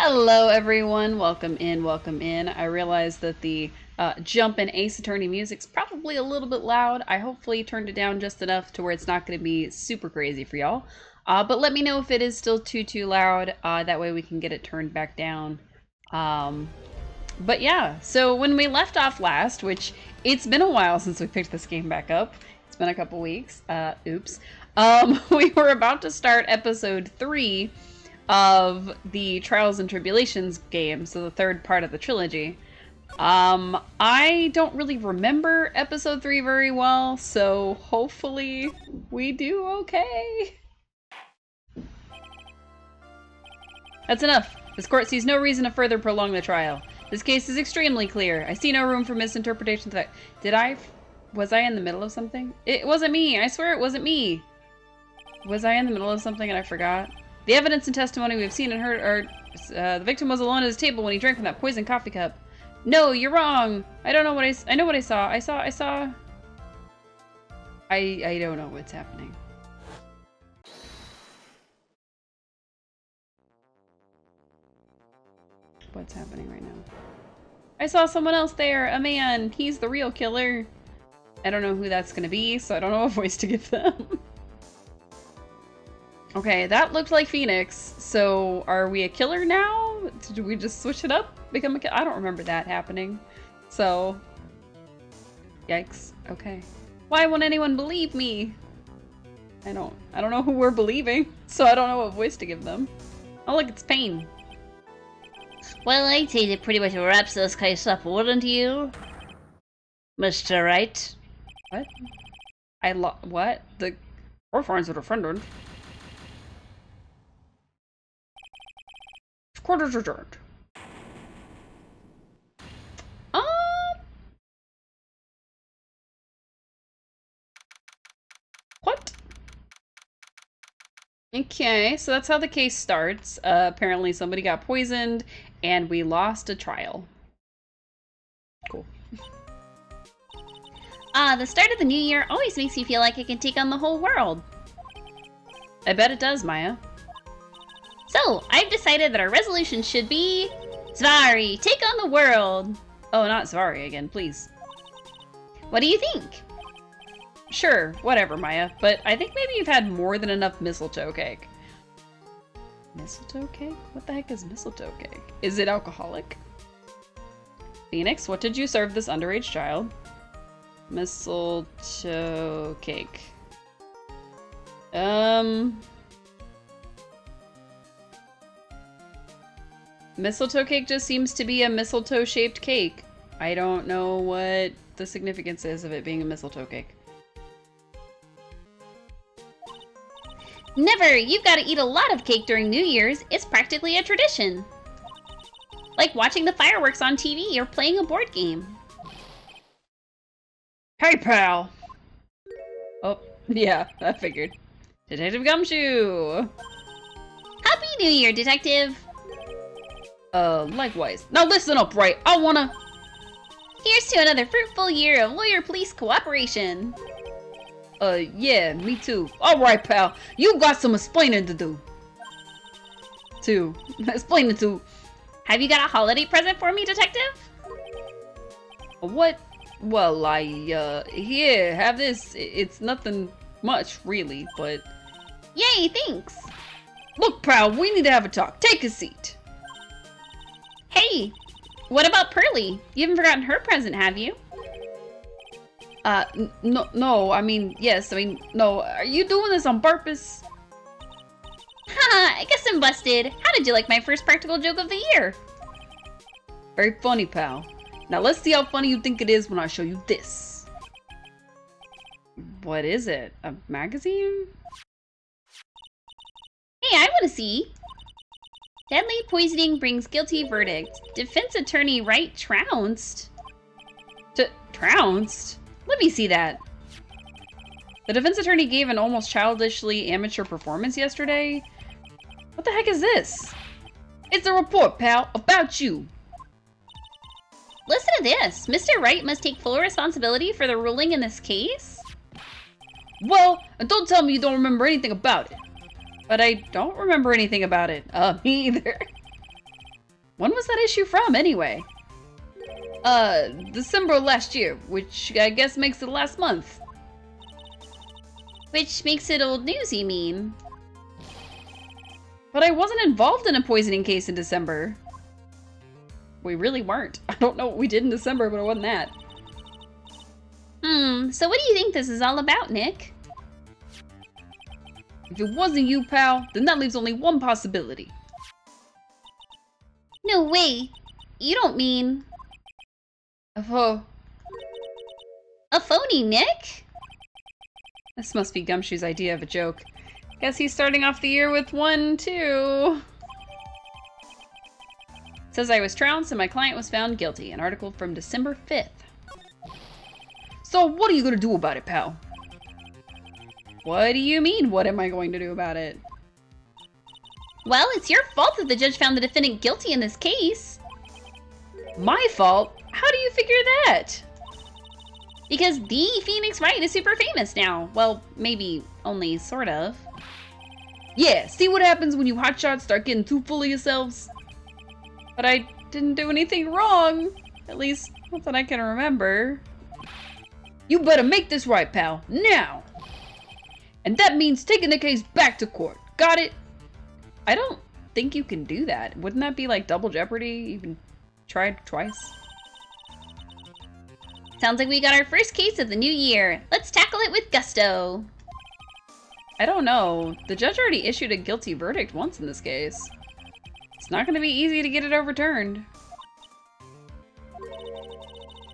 Hello everyone, welcome in, welcome in. I realize that the jump in Ace Attorney music's probably a little bit loud. I hopefully turned it down just enough to where it's not going to be super crazy for y'all. But let me know if it is still too loud, that way we can get it turned back down. But yeah, so when we left off last, which it's been a while since we picked this game back up, it's been a couple weeks, oops. We were about to start episode 3 of the Trials and Tribulations game, so the third part of the trilogy. I don't really remember episode 3 very well, so hopefully we do okay. That's enough. This court sees no reason to further prolong the trial. This case is extremely clear. I see no room for misinterpretation. Was I in the middle of something? It wasn't me. I swear it wasn't me. Was I in the middle of something and I forgot? The evidence and testimony we've seen and heard are the victim was alone at his table when he drank from that poisoned coffee cup. No, you're wrong. I don't know what I know what I saw. I don't know what's happening. What's happening right now? I saw someone else there, a man. He's the real killer. I don't know who that's gonna be, so I don't know what voice to give them. Okay, that looked like Phoenix. So, are we a killer now? Did we just switch it up? Become a killer? I don't remember that happening. So, yikes. Okay. Why won't anyone believe me? I don't know who we're believing, so I don't know what voice to give them. Oh look, it's Pain. Well, I'd say that pretty much wraps this case up, wouldn't you? Mr. Wright? What? What? The court finds it offended. Court is adjourned. What? Okay, so that's how the case starts. Apparently somebody got poisoned and we lost a trial. Cool. The start of the new year always makes me feel like I can take on the whole world. I bet it does, Maya. So, I've decided that our resolution should be... Zvari, take on the world! Oh, not Zvari again, please. What do you think? Sure, whatever, Maya, but I think maybe you've had more than enough mistletoe cake. Mistletoe cake? What the heck is mistletoe cake? Is it alcoholic? Phoenix, what did you serve this underage child? Mistletoe cake. Mistletoe cake just seems to be a mistletoe-shaped cake. I don't know what the significance is of it being a mistletoe cake. Never! You've got to eat a lot of cake during New Year's. It's practically a tradition. Like watching the fireworks on TV or playing a board game. Hey, pal! Oh, yeah, I figured. Detective Gumshoe! Happy New Year, Detective! Likewise. Now listen up, right? I wanna... Here's to another fruitful year of lawyer-police cooperation. Yeah, me too. Alright, pal. You got some explaining to do. Explaining to... Have you got a holiday present for me, Detective? What? Well, here, have this. It's nothing much, really, but... Yay, thanks! Look, pal, we need to have a talk. Take a seat. Hey, what about Pearly? You haven't forgotten her present, have you? No, I mean, yes, no. Are you doing this on purpose? Haha, I guess I'm busted. How did you like my first practical joke of the year? Very funny, pal. Now let's see how funny you think it is when I show you this. What is it? A magazine? Hey, I want to see. Deadly poisoning brings guilty verdict. Defense attorney Wright trounced. Trounced? Let me see that. The defense attorney gave an almost childishly amateur performance yesterday. What the heck is this? It's a report, pal, about you. Listen to this. Mr. Wright must take full responsibility for the ruling in this case? Well, and don't tell me you don't remember anything about it. But I don't remember anything about it. Me either. When was that issue from, anyway? December last year, which I guess makes it last month. Which makes it old news, you mean? But I wasn't involved in a poisoning case in December. We really weren't. I don't know what we did in December, but it wasn't that. So what do you think this is all about, Nick? If it wasn't you, pal, then that leaves only one possibility. No way. You don't mean... A phony, Nick? This must be Gumshoe's idea of a joke. Guess he's starting off the year with one, too. Says I was trounced and my client was found guilty. An article from December 5th. So what are you gonna do about it, pal? What do you mean, what am I going to do about it? Well, it's your fault that the judge found the defendant guilty in this case. My fault? How do you figure that? Because the Phoenix Wright is super famous now. Well, maybe only sort of. Yeah, see what happens when you hotshots start getting too full of yourselves? But I didn't do anything wrong. At least, not that I can remember. You better make this right, pal. Now! And that means taking the case back to court. Got it? I don't think you can do that. Wouldn't that be like double jeopardy? Even tried twice? Sounds like we got our first case of the new year. Let's tackle it with gusto. I don't know. The judge already issued a guilty verdict once in this case. It's not going to be easy to get it overturned.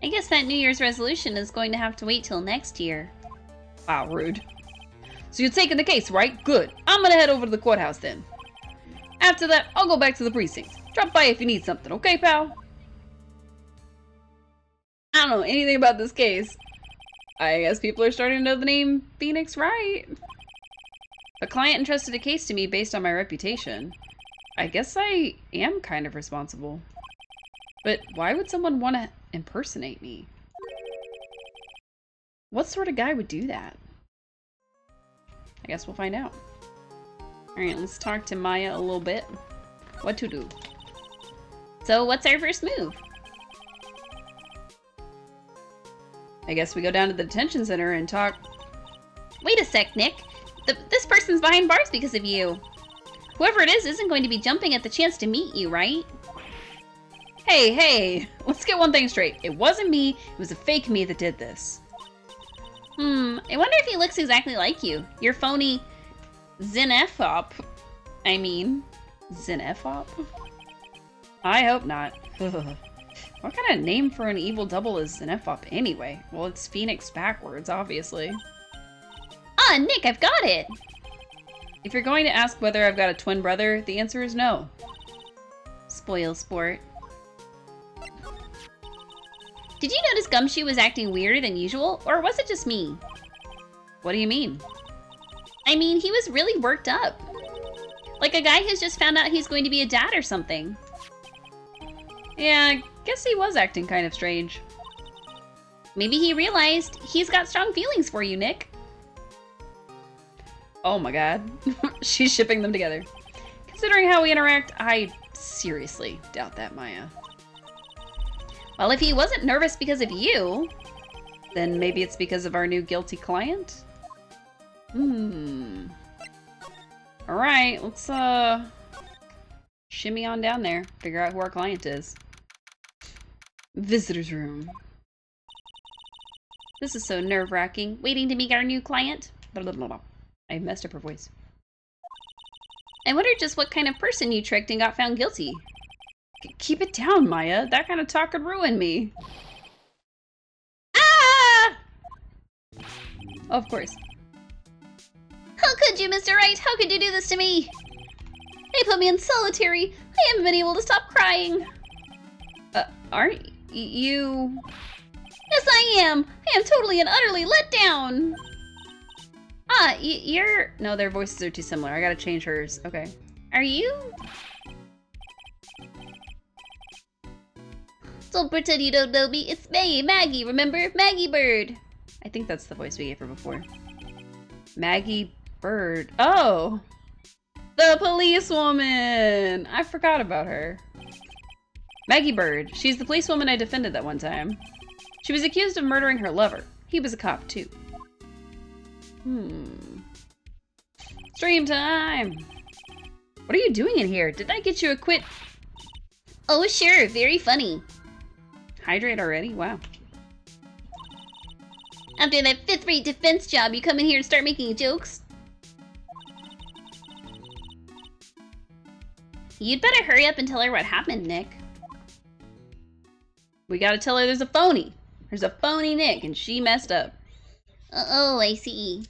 I guess that New Year's resolution is going to have to wait till next year. Wow, rude. So you're taking the case, right? Good. I'm gonna head over to the courthouse then. After that, I'll go back to the precinct. Drop by if you need something, okay, pal? I don't know anything about this case. I guess people are starting to know the name Phoenix Wright. A client entrusted a case to me based on my reputation. I guess I am kind of responsible. But why would someone want to impersonate me? What sort of guy would do that? I guess we'll find out. Alright, let's talk to Maya a little bit. What to do? So what's our first move? I guess we go down to the detention center and talk. Wait a sec, Nick. This person's behind bars because of you. Whoever it is isn't going to be jumping at the chance to meet you, right? Hey, let's get one thing straight. It wasn't me, it was a fake me that did this. I wonder if he looks exactly like you. Your phony Xenophop. I mean, Xenophop? I hope not. What kind of name for an evil double is Xenophop anyway? Well, it's Phoenix backwards, obviously. Ah, Nick, I've got it! If you're going to ask whether I've got a twin brother, the answer is no. Spoil sport. Did you notice Gumshoe was acting weirder than usual, or was it just me? What do you mean? I mean, he was really worked up. Like a guy who's just found out he's going to be a dad or something. Yeah, I guess he was acting kind of strange. Maybe he realized he's got strong feelings for you, Nick. Oh my god. She's shipping them together. Considering how we interact, I seriously doubt that, Maya. Well, if he wasn't nervous because of you... Then maybe it's because of our new guilty client? Alright, let's shimmy on down there. Figure out who our client is. Visitor's room. This is so nerve-wracking. Waiting to meet our new client. I messed up her voice. I wonder just what kind of person you tricked and got found guilty. Keep it down, Maya. That kind of talk could ruin me. Ah! Of course. How could you, Mr. Wright? How could you do this to me? They put me in solitary. I haven't been able to stop crying. Aren't you... Yes, I am. I am totally and utterly let down. Ah, you're... No, their voices are too similar. I gotta change hers. Okay. Are you? Don't pretend you don't know me. It's May, Maggie, remember? Maggie Bird. I think that's the voice we gave her before. Maggie Bird. Oh! The policewoman! I forgot about her. Maggie Bird. She's the policewoman I defended that one time. She was accused of murdering her lover. He was a cop, too. Stream time! What are you doing in here? Did I get you a quit? Oh, sure. Very funny. Hydrate already? Wow. After that fifth-rate defense job, you come in here and start making jokes? You'd better hurry up and tell her what happened, Nick. We gotta tell her there's a phony. There's a phony Nick, and she messed up. Oh, I see.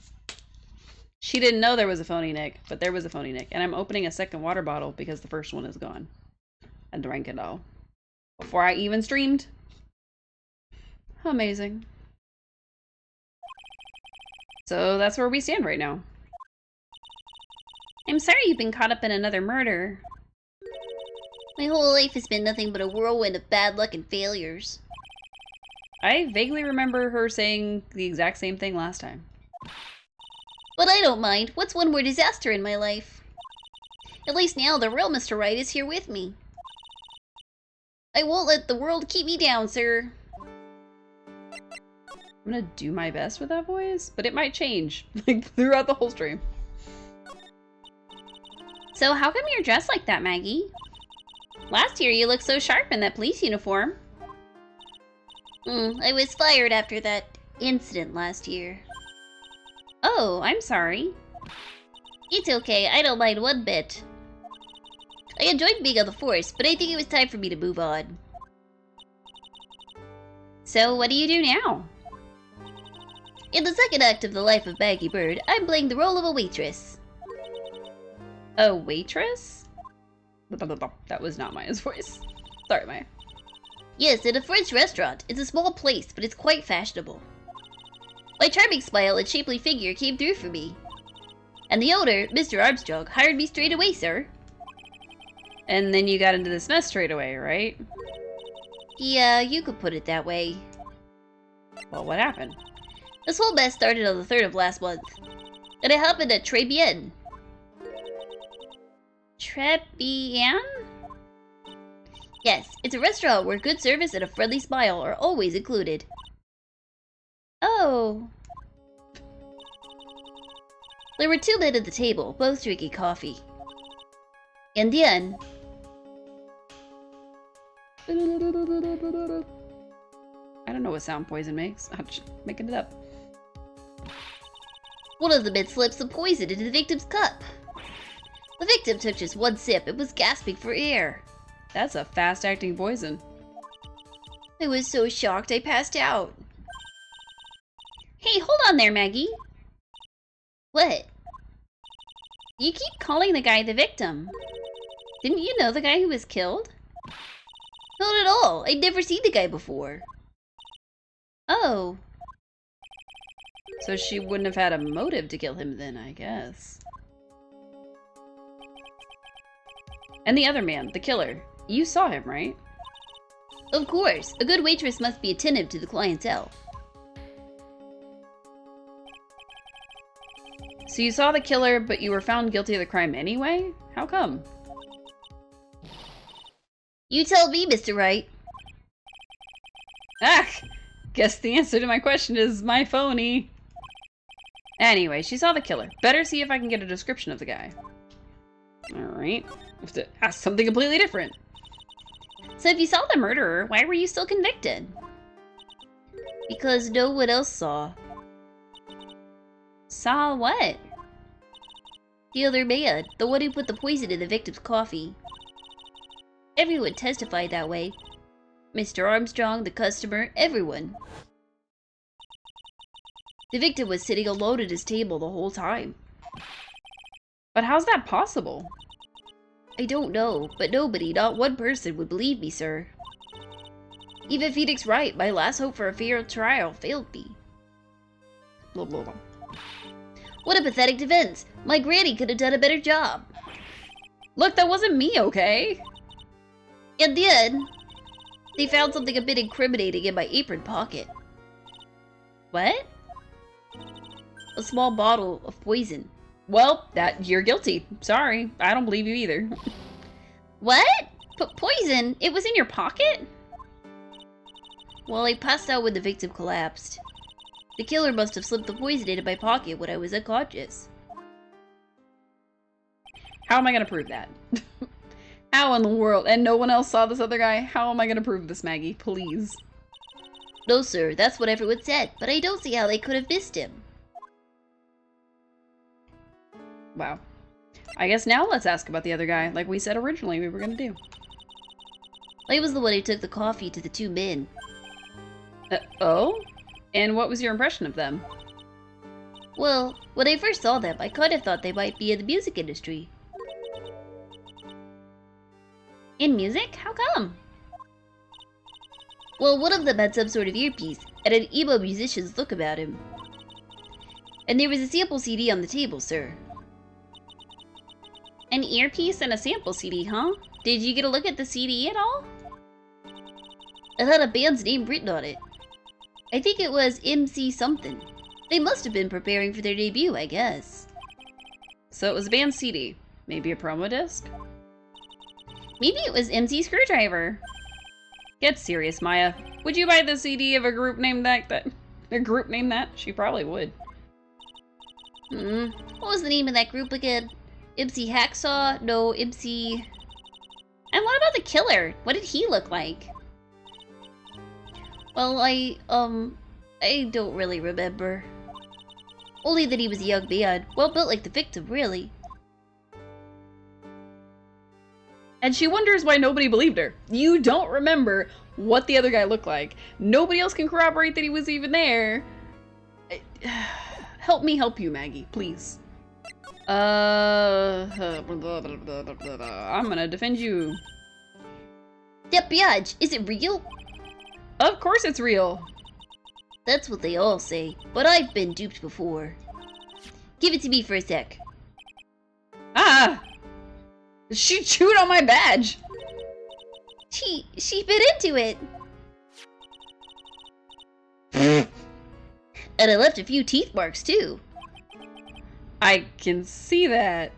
She didn't know there was a phony Nick, but there was a phony Nick. And I'm opening a second water bottle because the first one is gone. I drank it all. Before I even streamed. Amazing. So that's where we stand right now. I'm sorry you've been caught up in another murder. My whole life has been nothing but a whirlwind of bad luck and failures. I vaguely remember her saying the exact same thing last time. But I don't mind. What's one more disaster in my life? At least now the real Mr. Right is here with me. I won't let the world keep me down, sir. I'm gonna do my best with that voice, but it might change, like, throughout the whole stream. So how come you're dressed like that, Maggie? Last year you looked so sharp in that police uniform. I was fired after that incident last year. Oh, I'm sorry. It's okay, I don't mind one bit. I enjoyed being on the force, but I think it was time for me to move on. So what do you do now? In the second act of the life of Maggie Bird, I'm playing the role of a waitress. A waitress? That was not Maya's voice. Sorry, Maya. Yes, in a French restaurant. It's a small place, but it's quite fashionable. My charming smile and shapely figure came through for me. And the owner, Mr. Armstrong, hired me straight away, sir. And then you got into this mess straight away, right? Yeah, you could put it that way. Well, what happened? This whole mess started on the 3rd of last month. And it happened at Très Bien. Très Bien? Yes, it's a restaurant where good service and a friendly smile are always included. Oh. There were 2 men at the table, both drinking coffee. In the end... I don't know what sound poison makes. I'm just making it up. One of the men slipped some poison into the victim's cup. The victim took just one sip and was gasping for air. That's a fast-acting poison. I was so shocked I passed out. Hey, hold on there, Maggie. What? You keep calling the guy the victim. Didn't you know the guy who was killed? Not at all. I'd never seen the guy before. Oh. So she wouldn't have had a motive to kill him then, I guess. And the other man, the killer. You saw him, right? Of course. A good waitress must be attentive to the clientele. So you saw the killer, but you were found guilty of the crime anyway? How come? You tell me, Mr. Wright. Ah! Guess the answer to my question is my phony. Anyway, she saw the killer. Better see if I can get a description of the guy. Alright. Have to ask something completely different. So if you saw the murderer, why were you still convicted? Because no one else saw. Saw what? The other man, the one who put the poison in the victim's coffee. Everyone testified that way. Mr. Armstrong, the customer, everyone. The victim was sitting alone at his table the whole time. But how's that possible? I don't know, but nobody, not one person, would believe me, sir. Even Phoenix Wright, my last hope for a fair trial, failed me. Blah, blah, blah. What a pathetic defense! My granny could have done a better job. Look, that wasn't me, okay? And then, they found something a bit incriminating in my apron pocket. What? A small bottle of poison. Well, you're guilty. Sorry, I don't believe you either. What? Poison? It was in your pocket? Well, I passed out when the victim collapsed. The killer must have slipped the poison into my pocket when I was unconscious. How am I gonna prove that? How in the world? And no one else saw this other guy? How am I gonna prove this, Maggie? Please. No, sir, that's what everyone said, but I don't see how they could have missed him. Wow. I guess now let's ask about the other guy, like we said originally we were gonna do. I was the one who took the coffee to the two men. Oh? And what was your impression of them? Well, when I first saw them, I kind of thought they might be in the music industry. In music? How come? Well, one of them had some sort of earpiece, and an emo musician's look about him. And there was a sample CD on the table, sir. An earpiece and a sample CD, huh? Did you get a look at the CD at all? It had a band's name written on it. I think it was MC something. They must have been preparing for their debut, I guess. So it was a band CD. Maybe a promo disc? Maybe it was MC Screwdriver. Get serious, Maya. Would you buy the CD of a group named that? A group named that? She probably would. What was the name of that group again? MC Hacksaw? No, MC... And what about the killer? What did he look like? Well, I don't really remember. Only that he was a young man, well built like the victim, really. And she wonders why nobody believed her. You don't remember what the other guy looked like. Nobody else can corroborate that he was even there. Help me help you, Maggie, please. I'm gonna defend you. That badge, is it real? Of course it's real. That's what they all say, but I've been duped before. Give it to me for a sec. Ah! She chewed on my badge! She bit into it! And I left a few teeth marks, too. I can see that.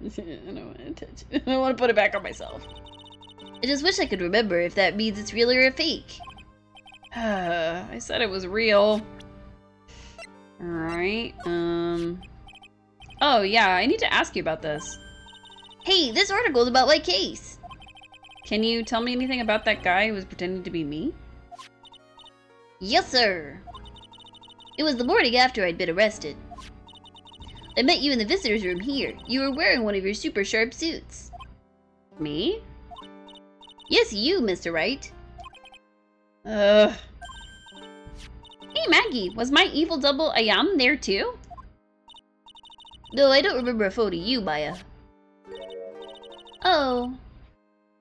I don't want to touch it. I want to put it back on myself. I just wish I could remember if that means it's real or a fake. I said it was real. Alright, Oh, yeah, I need to ask you about this. Hey, this article's about my case. Can you tell me anything about that guy who was pretending to be me? Yes, sir. It was the morning after I'd been arrested. I met you in the visitor's room here. You were wearing one of your super sharp suits. Me? Yes, you, Mr. Wright. Hey, Maggie, was my evil double Ayam there too? No, I don't remember a photo of you, Maya. Oh.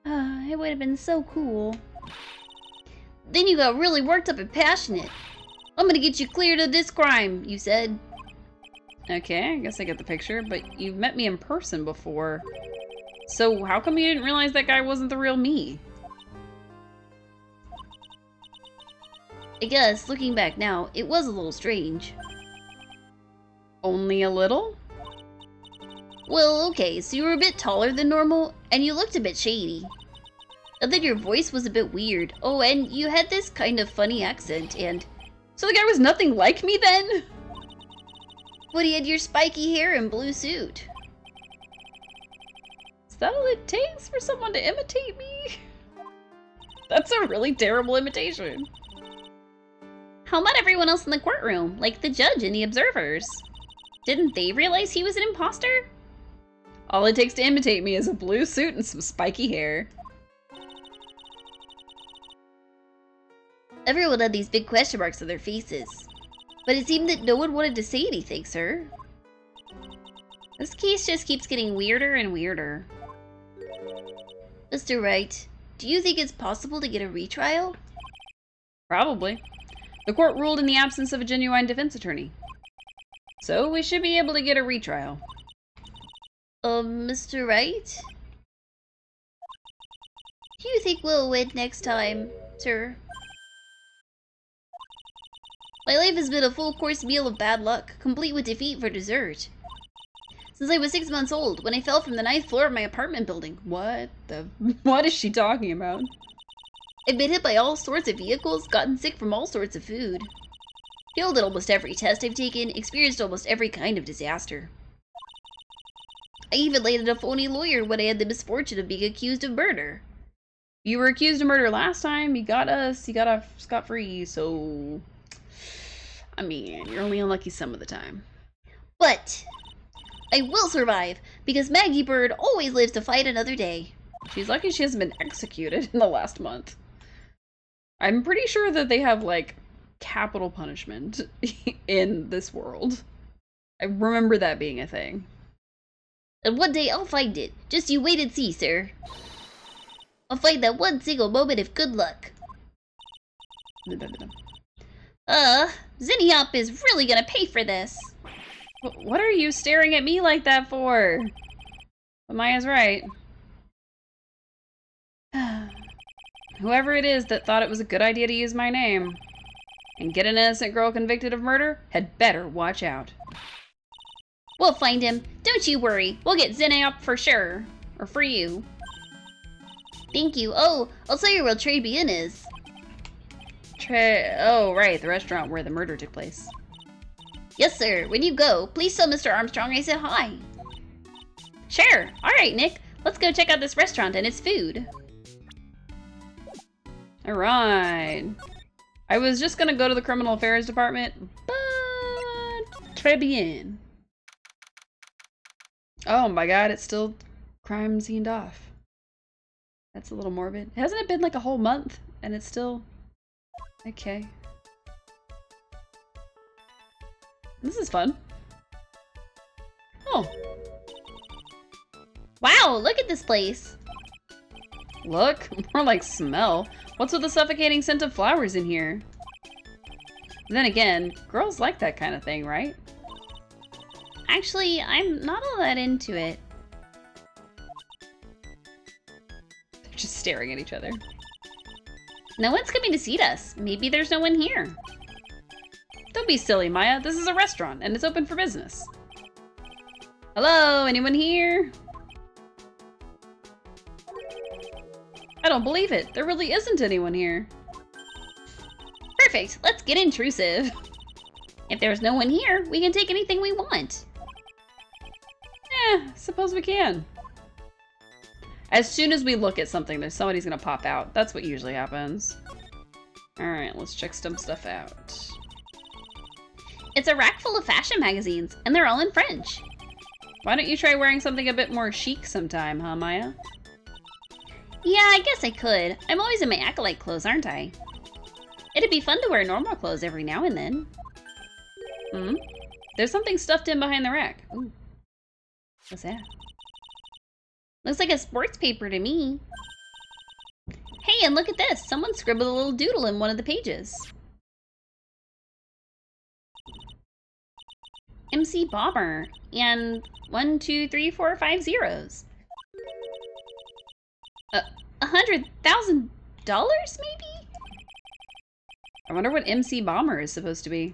It would have been so cool. Then you got really worked up and passionate. I'm gonna get you cleared of this crime, you said. Okay, I guess I get the picture, but you've met me in person before. So how come you didn't realize that guy wasn't the real me? I guess, looking back now, it was a little strange. Only a little? Well, okay, so you were a bit taller than normal, and you looked a bit shady. And then your voice was a bit weird. Oh, and you had this kind of funny accent, and... So the guy was nothing like me then? But he had your spiky hair and blue suit. Is that all it takes for someone to imitate me? That's a really terrible imitation. How about everyone else in the courtroom, like the judge and the observers? Didn't they realize he was an imposter? All it takes to imitate me is a blue suit and some spiky hair. Everyone had these big question marks on their faces. But it seemed that no one wanted to say anything, sir. This case just keeps getting weirder and weirder. Mr. Wright, do you think it's possible to get a retrial? Probably. The court ruled in the absence of a genuine defense attorney. So we should be able to get a retrial. Mr. Wright? Do you think we'll win next time, sir? My life has been a full-course meal of bad luck, complete with defeat for dessert. Since I was 6 months old, when I fell from the 9th floor of my apartment building. What the? What is she talking about? I've been hit by all sorts of vehicles, gotten sick from all sorts of food. Failed at almost every test I've taken, experienced almost every kind of disaster. I even landed a phony lawyer when I had the misfortune of being accused of murder. You were accused of murder last time. You got off scot-free, so... I mean, you're only unlucky some of the time. But I will survive, because Maggie Bird always lives to fight another day. She's lucky she hasn't been executed in the last month. I'm pretty sure that they have, like, capital punishment in this world. I remember that being a thing. And one day I'll find it. Just you wait and see, sir. I'll find that one single moment of good luck. Zinniop is really gonna pay for this. What are you staring at me like that for? But Maya's right. Whoever it is that thought it was a good idea to use my name and get an innocent girl convicted of murder had better watch out. We'll find him. Don't you worry. We'll get Zinniop for sure. Or for you. Thank you. Oh, I'll tell you where Turnabout is. Oh, right, the restaurant where the murder took place. Yes, sir. When you go, please tell Mr. Armstrong I said hi. Sure. Alright, Nick. Let's go check out this restaurant and its food. Alright. I was just gonna go to the criminal affairs department, but... très bien. Oh my god, it's still crime scened off. That's a little morbid. Hasn't it been like a whole month and it's still... Okay. This is fun. Oh. Wow, look at this place. Look, more like smell. What's with the suffocating scent of flowers in here? Then again, girls like that kind of thing, right? Actually, I'm not all that into it. They're just staring at each other. No one's coming to seat us. Maybe there's no one here. Don't be silly, Maya. This is a restaurant, and it's open for business. Hello, anyone here? I don't believe it. There really isn't anyone here. Perfect. Let's get intrusive. If there's no one here, we can take anything we want. Suppose we can. As soon as we look at something, there's somebody's gonna pop out. That's what usually happens. Alright, let's check some stuff out. It's a rack full of fashion magazines, and they're all in French. Why don't you try wearing something a bit more chic sometime, huh, Maya? Yeah, I guess I could. I'm always in my acolyte clothes, aren't I? It'd be fun to wear normal clothes every now and then. Hmm? There's something stuffed in behind the rack. Ooh. What's that? Looks like a sports paper to me. Hey, and look at this. Someone scribbled a little doodle in one of the pages. MC Bomber. And 1, 2, 3, 4, 5 zeros. $100,000 maybe? I wonder what MC Bomber is supposed to be.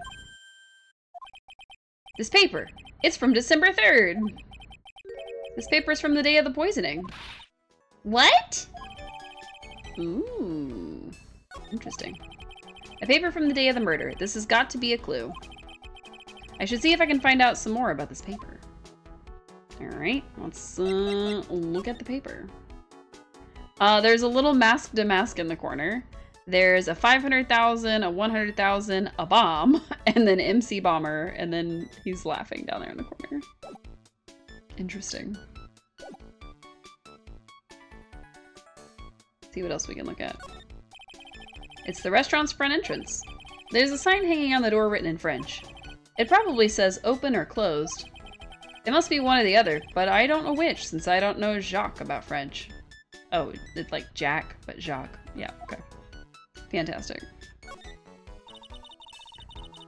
This paper. It's from December 3rd. This paper's from the day of the poisoning. What? Ooh. Interesting. A paper from the day of the murder. This has got to be a clue. I should see if I can find out some more about this paper. Alright, let's look at the paper. There's a little mask to mask in the corner. There's a 500,000, a 100,000, a bomb, and then MC Bomber, and then he's laughing down there in the corner. Interesting. See what else we can look at. It's the restaurant's front entrance. There's a sign hanging on the door written in French. It probably says open or closed. It must be one or the other, but I don't know which, since I don't know Jacques about French. Oh, it's like Jack, but Jacques. Yeah, okay. Fantastic.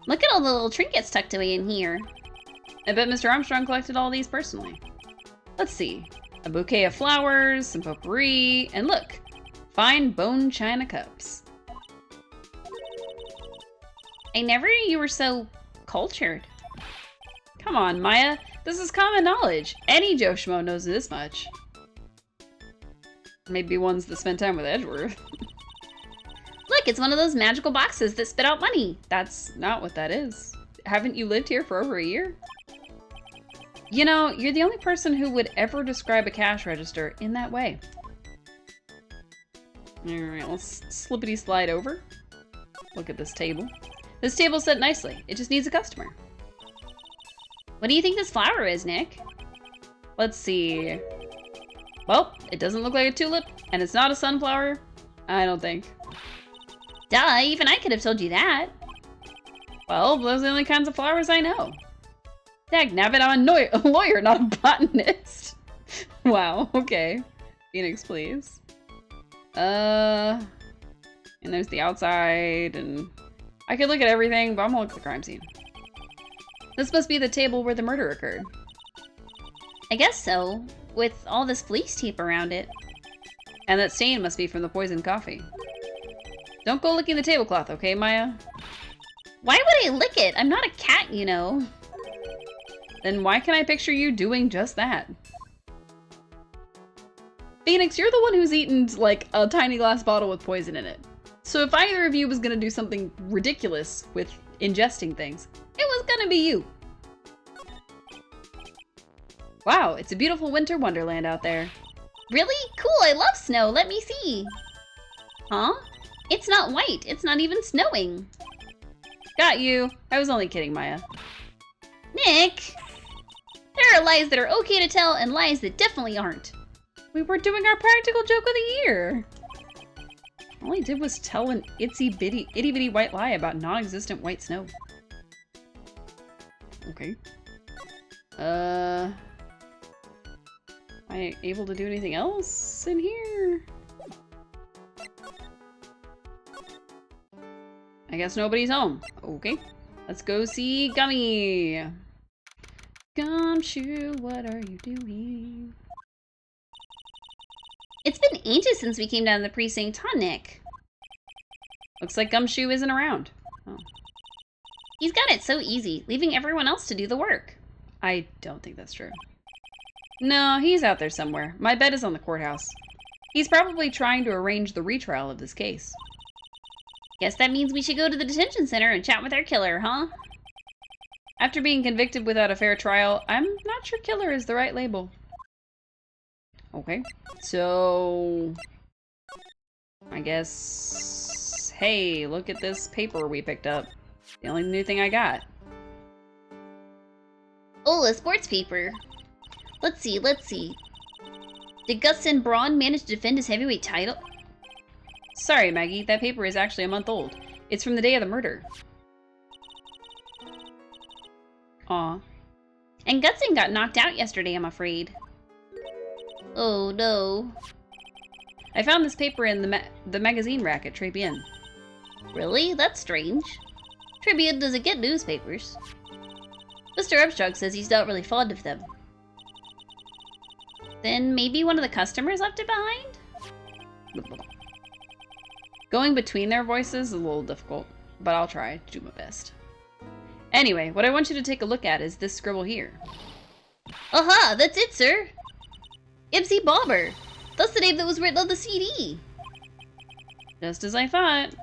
Look at all the little trinkets tucked away in here. I bet Mr. Armstrong collected all these personally. Let's see. A bouquet of flowers, some potpourri, and look! Fine bone china cups. I never knew you were so cultured. Come on, Maya. This is common knowledge. Any Joe Schmo knows this much. Maybe ones that spend time with Edgeworth. Look, it's one of those magical boxes that spit out money. That's not what that is. Haven't you lived here for over a year? You know, you're the only person who would ever describe a cash register in that way. Alright, let's slippity slide over. Look at this table. This table's set nicely. It just needs a customer. What do you think this flower is, Nick? Let's see. Well, it doesn't look like a tulip, and it's not a sunflower. I don't think. Duh, even I could have told you that. Well, those are the only kinds of flowers I know. Dagnabbit, I'm a lawyer, not a botanist. Wow, okay. Phoenix, please. And there's the outside, and I could look at everything, but I'm gonna look at the crime scene. This must be the table where the murder occurred. I guess so, with all this fleece tape around it. And that stain must be from the poisoned coffee. Don't go licking the tablecloth, okay, Maya? Why would I lick it? I'm not a cat, you know. Then why can I picture you doing just that? Phoenix, you're the one who's eaten, like, a tiny glass bottle with poison in it. So if either of you was gonna do something ridiculous with ingesting things, it was gonna be you. Wow, it's a beautiful winter wonderland out there. Really? Cool, I love snow. Let me see. Huh? It's not white. It's not even snowing. Got you. I was only kidding, Maya. Nick! There are lies that are okay to tell and lies that definitely aren't. We were doing our practical joke of the year. All I did was tell an itty bitty white lie about non-existent white snow. Okay. Am I able to do anything else in here? I guess nobody's home. Okay. Let's go see Gummy. Gumshoe, what are you doing? It's been ages since we came down to the precinct, huh, Nick? Looks like Gumshoe isn't around. Oh. He's got it so easy, leaving everyone else to do the work. I don't think that's true. No, he's out there somewhere. My bet is on the courthouse. He's probably trying to arrange the retrial of this case. Guess that means we should go to the detention center and chat with our killer, huh? After being convicted without a fair trial, I'm not sure killer is the right label. Okay, so I guess, hey, look at this paper we picked up. The only new thing I got. Oh, a sports paper. Let's see. Did Gustin Braun manage to defend his heavyweight title? Sorry, Maggie, that paper is actually a month old. It's from the day of the murder. Aw. And Gustin got knocked out yesterday, I'm afraid. Oh, no. I found this paper in the magazine rack at Tribune. Really? That's strange. Tribune doesn't get newspapers. Mr. Armstrong says he's not really fond of them. Then maybe one of the customers left it behind? Going between their voices is a little difficult, but I'll try to do my best. Anyway, what I want you to take a look at is this scribble here. Aha! That's it, sir! MC Bomber! That's the name that was written on the CD! Just as I thought.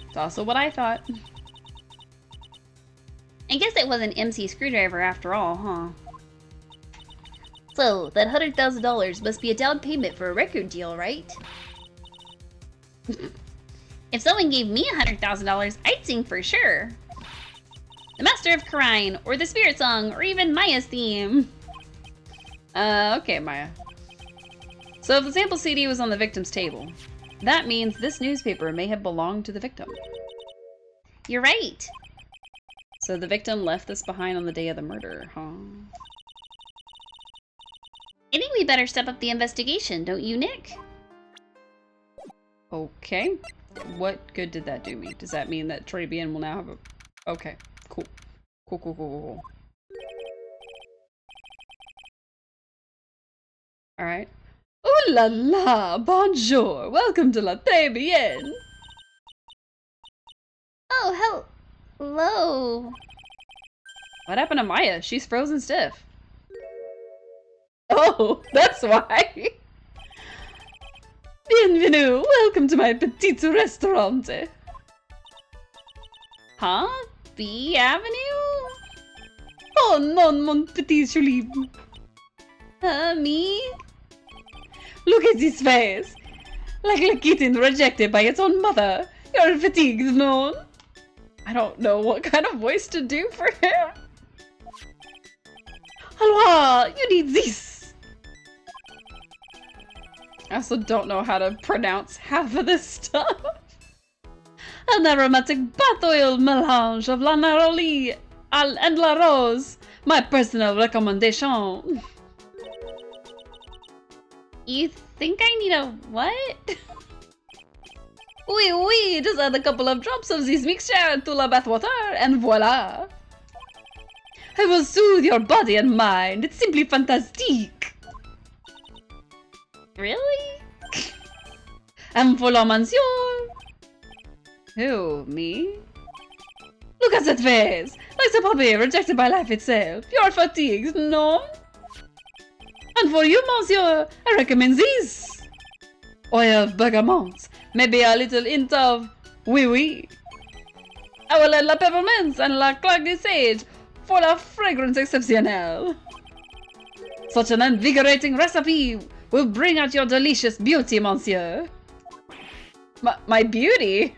It's also what I thought. I guess it was an MC Screwdriver after all, huh? So, that $100,000 must be a down payment for a record deal, right? If someone gave me $100,000, I'd sing for sure. The Master of Karine, or the Spirit Song, or even Maya's theme. Okay, Maya. So if the sample CD was on the victim's table, that means this newspaper may have belonged to the victim. You're right. So the victim left this behind on the day of the murder, huh? I think we better step up the investigation, don't you, Nick? Okay. What good did that do me? Does that mean that Tribune will now have a... Okay, cool. Cool. Alright. Ooh la la! Bonjour! Welcome to La Tribune! Oh, hello! What happened to Maya? She's frozen stiff. Oh, that's why. Bienvenue. Welcome to my petit restaurant. Huh? B Avenue? Oh non, mon petit Julien. Me? Look at his face. Like a kitten rejected by its own mother. You're fatigued, no? I don't know what kind of voice to do for him. Aloha, you need this. I also don't know how to pronounce half of this stuff. An aromatic bath oil melange of la Naroli and la Rose. My personal recommendation. You think I need a what? Oui, just add a couple of drops of this mixture to la bathwater and voila. I will soothe your body and mind. It's simply fantastique. Really? And voilà, monsieur. Who, me? Look at that face! Like a puppy rejected by life itself. You're fatigued, no? And for you, monsieur, I recommend this. Oil of bergamot, maybe a little hint of oui. I will add la peppermint and la claque de sage for la fragrance exceptionnelle. Such an invigorating recipe will bring out your delicious beauty, monsieur. My beauty?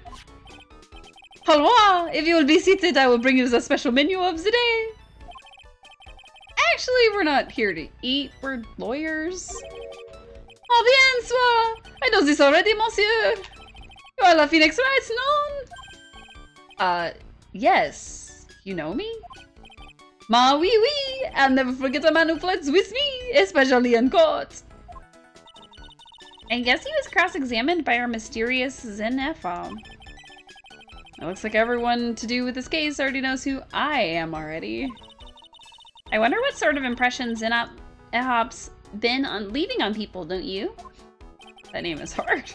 Halwa, if you will be seated, I will bring you the special menu of the day. Actually, we're not here to eat, we're lawyers. Oh, bien, soit. I know this already, monsieur. You are la Phoenix Wright, non? Yes. You know me? Ma oui, I'll never forget a man who flirts with me, especially in court. I guess he was cross-examined by our mysterious Zenepha. It looks like everyone to do with this case already knows who I am already. I wonder what sort of impression Ehop's been on leaving on people, don't you? That name is hard.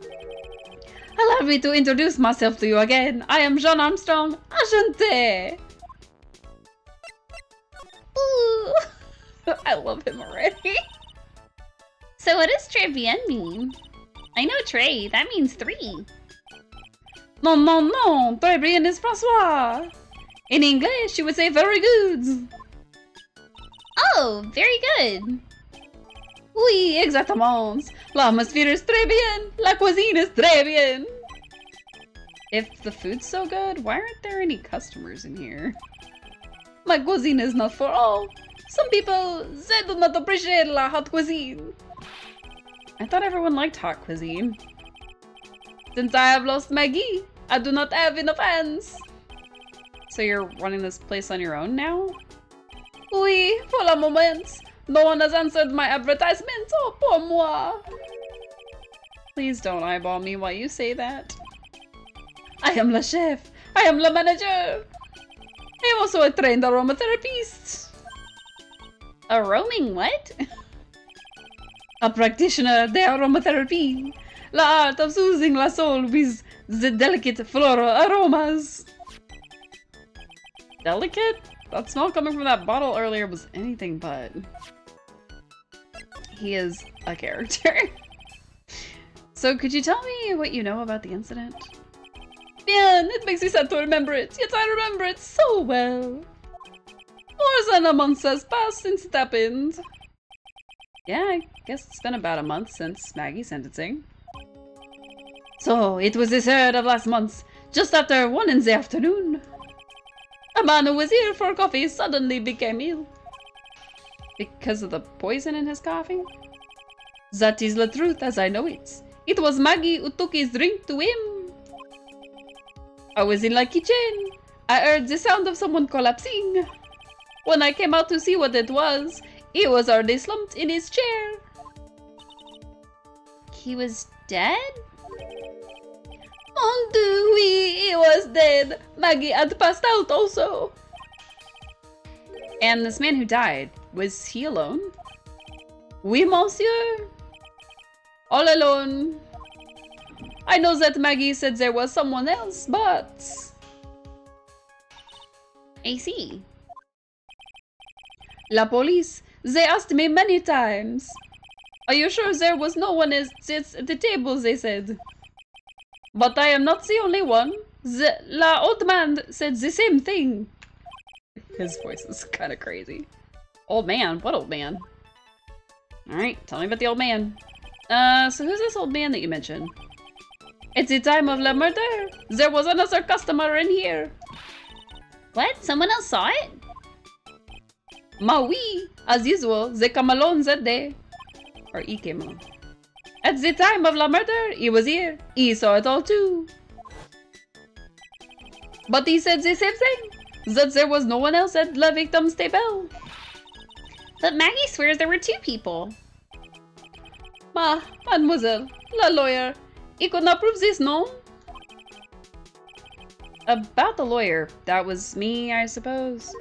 Allow me to introduce myself to you again. I am Jean Armstrong. Enchanté! Ooh! I love him already. So what does très bien mean? I know très, that means 3. Non, très bien is François. In English, you would say very good. Oh, very good. Oui, exactement. L'atmosphere is très bien. La cuisine is très bien. If the food's so good, why aren't there any customers in here? My cuisine is not for all. Some people, they do not appreciate la hot cuisine. I thought everyone liked hot cuisine. Since I have lost Maggie, I do not have enough hands. So you're running this place on your own now? Oui, for le moment. No one has answered my advertisement. Oh, pour moi. Please don't eyeball me while you say that. I am la chef. I am la manager. I am also a trained aromatherapist. A roaming what? A practitioner de aromatherapy. La art of soothing la soul with the delicate floral aromas. Delicate? That smell coming from that bottle earlier was anything but. He is a character. So could you tell me what you know about the incident? Bien, it makes me sad to remember it, yet I remember it so well. More than a month has passed since it happened. Yeah, I guess it's been about a month since Maggie's sentencing. So, it was the 3rd of last month, just after 1 in the afternoon. A man who was here for coffee suddenly became ill. Because of the poison in his coffee? That is the truth as I know it. It was Maggie who took his drink to him. I was in the kitchen. I heard the sound of someone collapsing. When I came out to see what it was, he was already slumped in his chair. He was dead? Mon Dieu, oui, he was dead. Maggie had passed out also. And this man who died, was he alone? Oui, monsieur. All alone. I know that Maggie said there was someone else, but... I see. La police, they asked me many times. Are you sure there was no one else at the table, they said. But I am not the only one. La old man said the same thing. His voice is kind of crazy. Old man? What old man? Alright, tell me about the old man. So who's this old man that you mentioned? At the time of la murder, there was another customer in here. What? Someone else saw it? Ma oui, as usual, they come alone that day. Or he came alone. At the time of la murder, he was here. He saw it all too. But he said the same thing, that there was no one else at la victim's table. But Maggie swears there were two people. Mademoiselle, la lawyer, he could not prove this, no? About the lawyer, that was me, I suppose.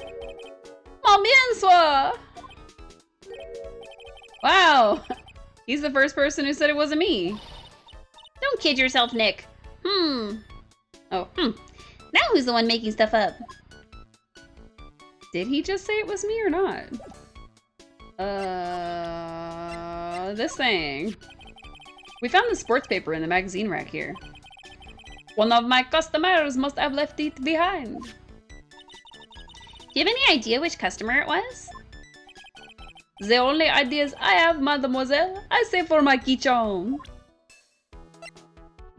Bien sûr! Wow! He's the first person who said it wasn't me. Don't kid yourself, Nick. Oh, Now who's the one making stuff up? Did he just say it was me or not? This thing. We found the sports paper in the magazine rack here. One of my customers must have left it behind. Do you have any idea which customer it was? The only ideas I have, mademoiselle, I say for my kitchen.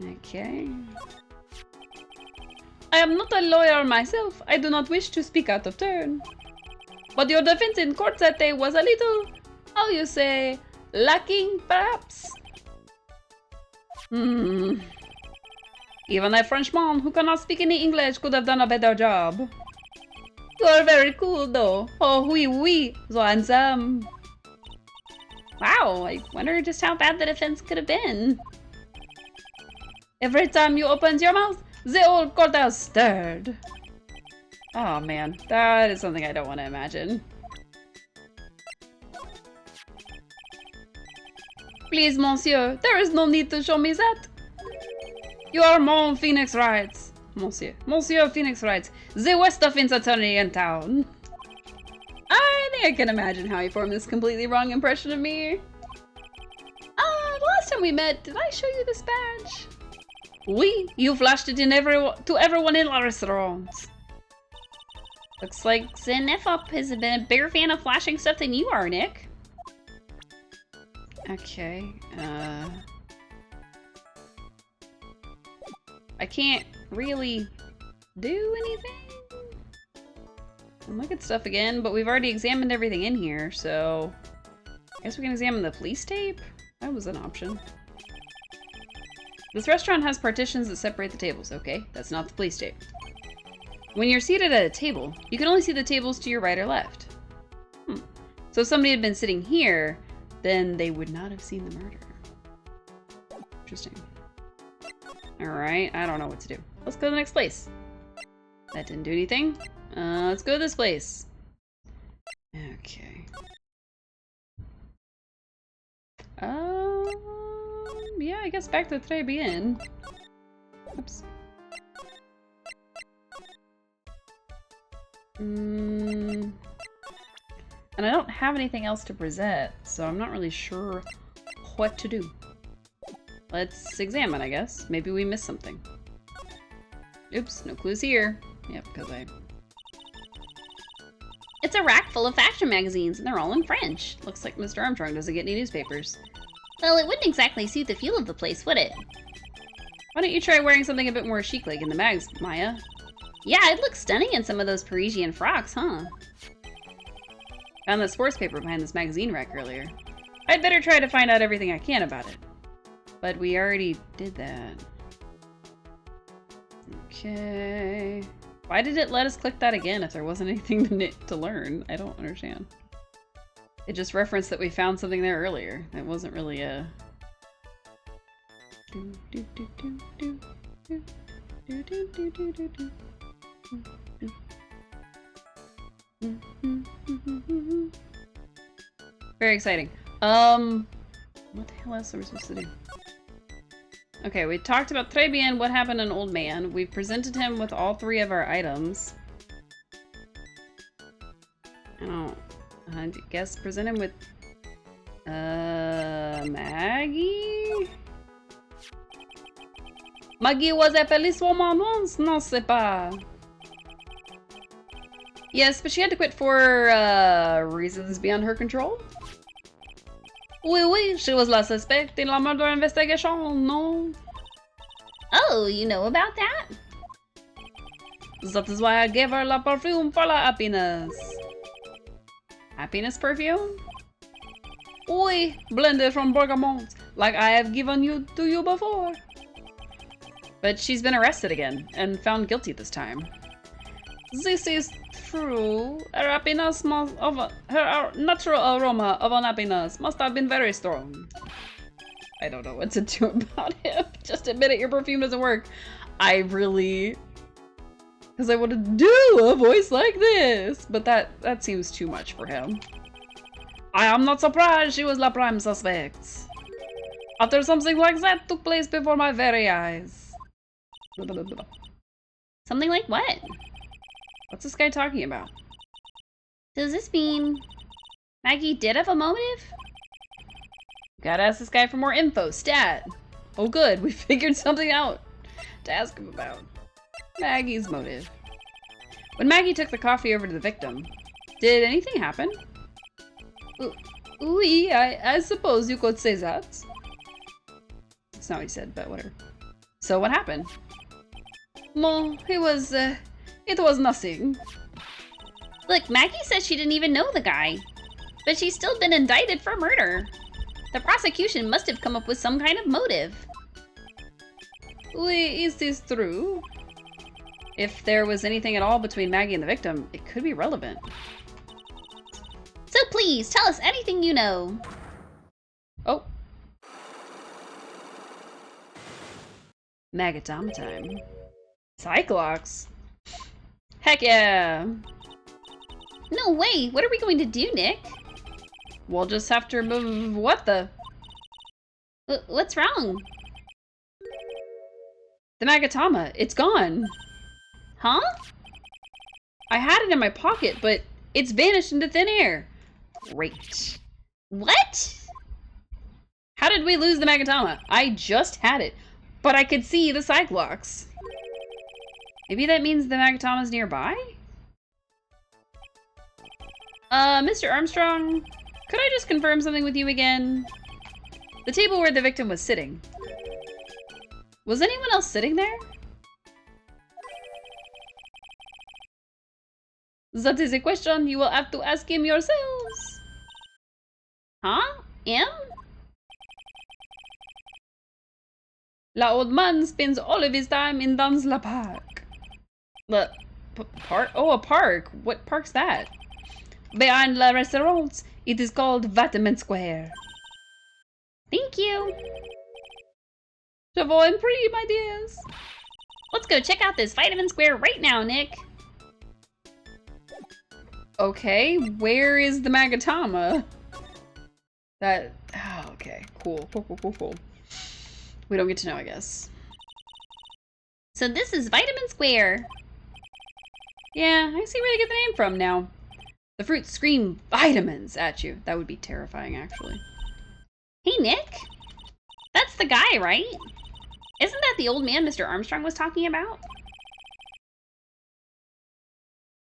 Okay. I am not a lawyer myself. I do not wish to speak out of turn. But your defense in court that day was a little, how you say, lacking, perhaps? Even a Frenchman who cannot speak any English could have done a better job. You are very cool, though. Oh, oui, so handsome. Wow, I wonder just how bad the defense could have been. Every time you opened your mouth, the old courthouse stirred. Oh man, that is something I don't want to imagine. Please, monsieur, there is no need to show me that. You are Mon Phoenix Wrights. Monsieur Phoenix Wrights, the worst offense attorney in town. I think I can imagine how he formed this completely wrong impression of me. The last time we met, did I show you this badge? Oui, you flashed it in to everyone in la restaurant. Looks like Zenefop has been a bigger fan of flashing stuff than you are, Nick. Okay, I can't really do anything. Look at stuff again, but we've already examined everything in here, so I guess we can examine the police tape? That was an option. This restaurant has partitions that separate the tables. Okay, that's not the police tape. When you're seated at a table, you can only see the tables to your right or left. So if somebody had been sitting here, then they would not have seen the murder. Interesting. Alright, I don't know what to do. Let's go to the next place. That didn't do anything. Let's go to this place. Okay. Yeah, I guess back to Turnabout. Oops. And I don't have anything else to present, so I'm not really sure what to do. Let's examine, I guess. Maybe we missed something. Oops, no clues here. Yep, because I... It's a rack full of fashion magazines, and they're all in French. Looks like Mr. Armstrong doesn't get any newspapers. Well, it wouldn't exactly suit the feel of the place, would it? Why don't you try wearing something a bit more chic like in the mags, Maya? Yeah, it'd look stunning in some of those Parisian frocks, huh? Found the sports paper behind this magazine rack earlier. I'd better try to find out everything I can about it. But we already did that. Okay. Why did it let us click that again if there wasn't anything to learn? I don't understand. It just referenced that we found something there earlier. That wasn't really a... Very exciting. What the hell else are we supposed to do? Okay, we talked about Turnabout, what happened to an old man. We've presented him with all 3 of our items. I I guess present him with... Maggie? Maggie was a feliz woman once, non sais pas. Yes, but she had to quit for, reasons beyond her control. Oui, oui, she was la suspect in la murder investigation, no? Oh, you know about that? That is why I gave her la perfume for la happiness. Happiness perfume? Oui, blended from bergamot, like I have given to you before. But she's been arrested again, and found guilty this time. This is true. Her happiness her natural aroma of unhappiness must have been very strong. I don't know what to do about him. Just admit it, your perfume doesn't work. I really... Because I want to do a voice like this, but that seems too much for him. I am not surprised she was la prime suspect. After something like that took place before my very eyes. Something like what? What's this guy talking about? Does this mean Maggie did have a motive? Gotta ask this guy for more info. Stat. Oh good, we figured something out to ask him about. Maggie's motive. When Maggie took the coffee over to the victim, did anything happen? Oui, I suppose you could say that. That's not what he said, but whatever. So what happened? No, it was nothing. Look, Maggie says she didn't even know the guy, but she's still been indicted for murder. The prosecution must have come up with some kind of motive. Oui, is this true? If there was anything at all between Maggie and the victim, it could be relevant. So please, tell us anything you know. Oh. Magatama time. Cyclops? Heck yeah! No way! What are we going to do, Nick? We'll just have to remove... What the? What's wrong? The Magatama. It's gone. Huh? I had it in my pocket, but it's vanished into thin air. Great. What? How did we lose the Magatama? I just had it, but I could see the Cyclops. Maybe that means the Magatama's nearby? Mr. Armstrong, could I just confirm something with you again? The table where the victim was sitting. Was anyone else sitting there? That is a question you will have to ask him yourselves. Huh? Him? La old man spends all of his time in dans la park. The park? Oh, a park. What park's that? Behind la restaurant, it is called Vitamin Square. Thank you. Je vous en prie, my dears. Let's go check out this Vitamin Square right now, Nick. Okay, where is the Magatama? That... Oh, okay. Cool. Cool. We don't get to know, I guess. So this is Vitamin Square. Yeah, I see where they get the name from now. The fruits scream vitamins at you. That would be terrifying, actually. Hey, Nick. That's the guy, right? Isn't that the old man Mr. Armstrong was talking about?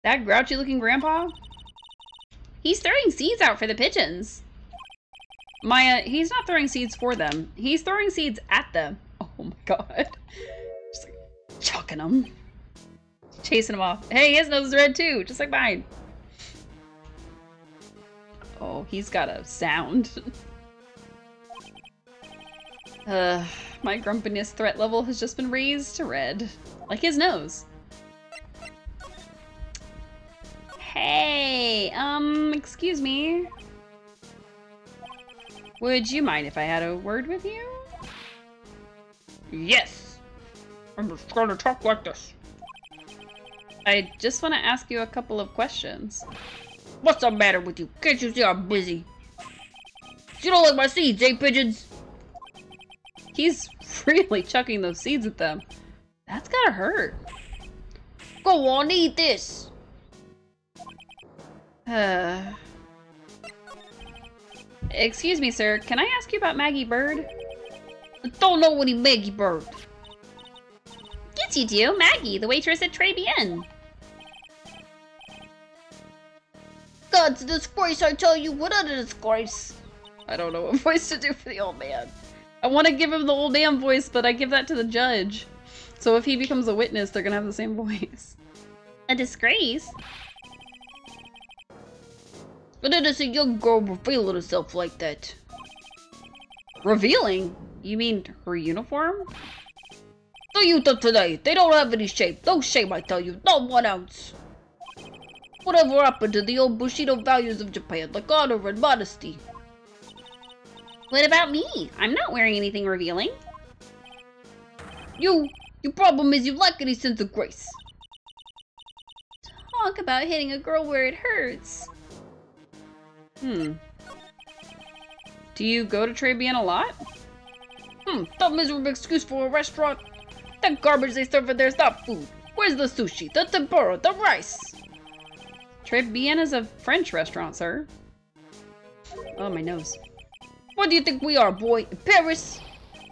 That grouchy-looking grandpa? He's throwing seeds out for the pigeons. Maya, he's not throwing seeds for them. He's throwing seeds at them. Oh my god. Just like chucking them. Chasing them off. Hey, his nose is red too, just like mine. Oh, he's got a sound. My grumpiness threat level has just been raised to red. Like his nose. Hey, excuse me. Would you mind if I had a word with you? Yes! I'm just gonna talk like this. I just want to ask you a couple of questions. What's the matter with you? Can't you see I'm busy? You don't like my seeds, eh, pigeons? He's really chucking those seeds at them. That's gotta hurt. Go on, eat this! Excuse me, sir. Can I ask you about Maggie Bird? I don't know any Maggie Bird. Yes, you do. Maggie, the waitress at Très Bien. God's a disgrace, I tell you. What a disgrace. I don't know what voice to do for the old man. I want to give him the old man voice, but I give that to the judge. So if he becomes a witness, they're gonna have the same voice. A disgrace? But it is a young girl revealing herself like that. Revealing? You mean her uniform? The youth of today, they don't have any shame. No shame, I tell you. Not 1 ounce. Whatever happened to the old Bushido values of Japan, like honor and modesty? What about me? I'm not wearing anything revealing. Your problem is you lack any sense of grace. Talk about hitting a girl where it hurts. Do you go to Très Bien a lot? That miserable excuse for a restaurant. That garbage they serve in there's not food. Where's the sushi, the tempura, the rice? Très Bien is a French restaurant, sir. Oh, my nose. What do you think we are, boy? In Paris?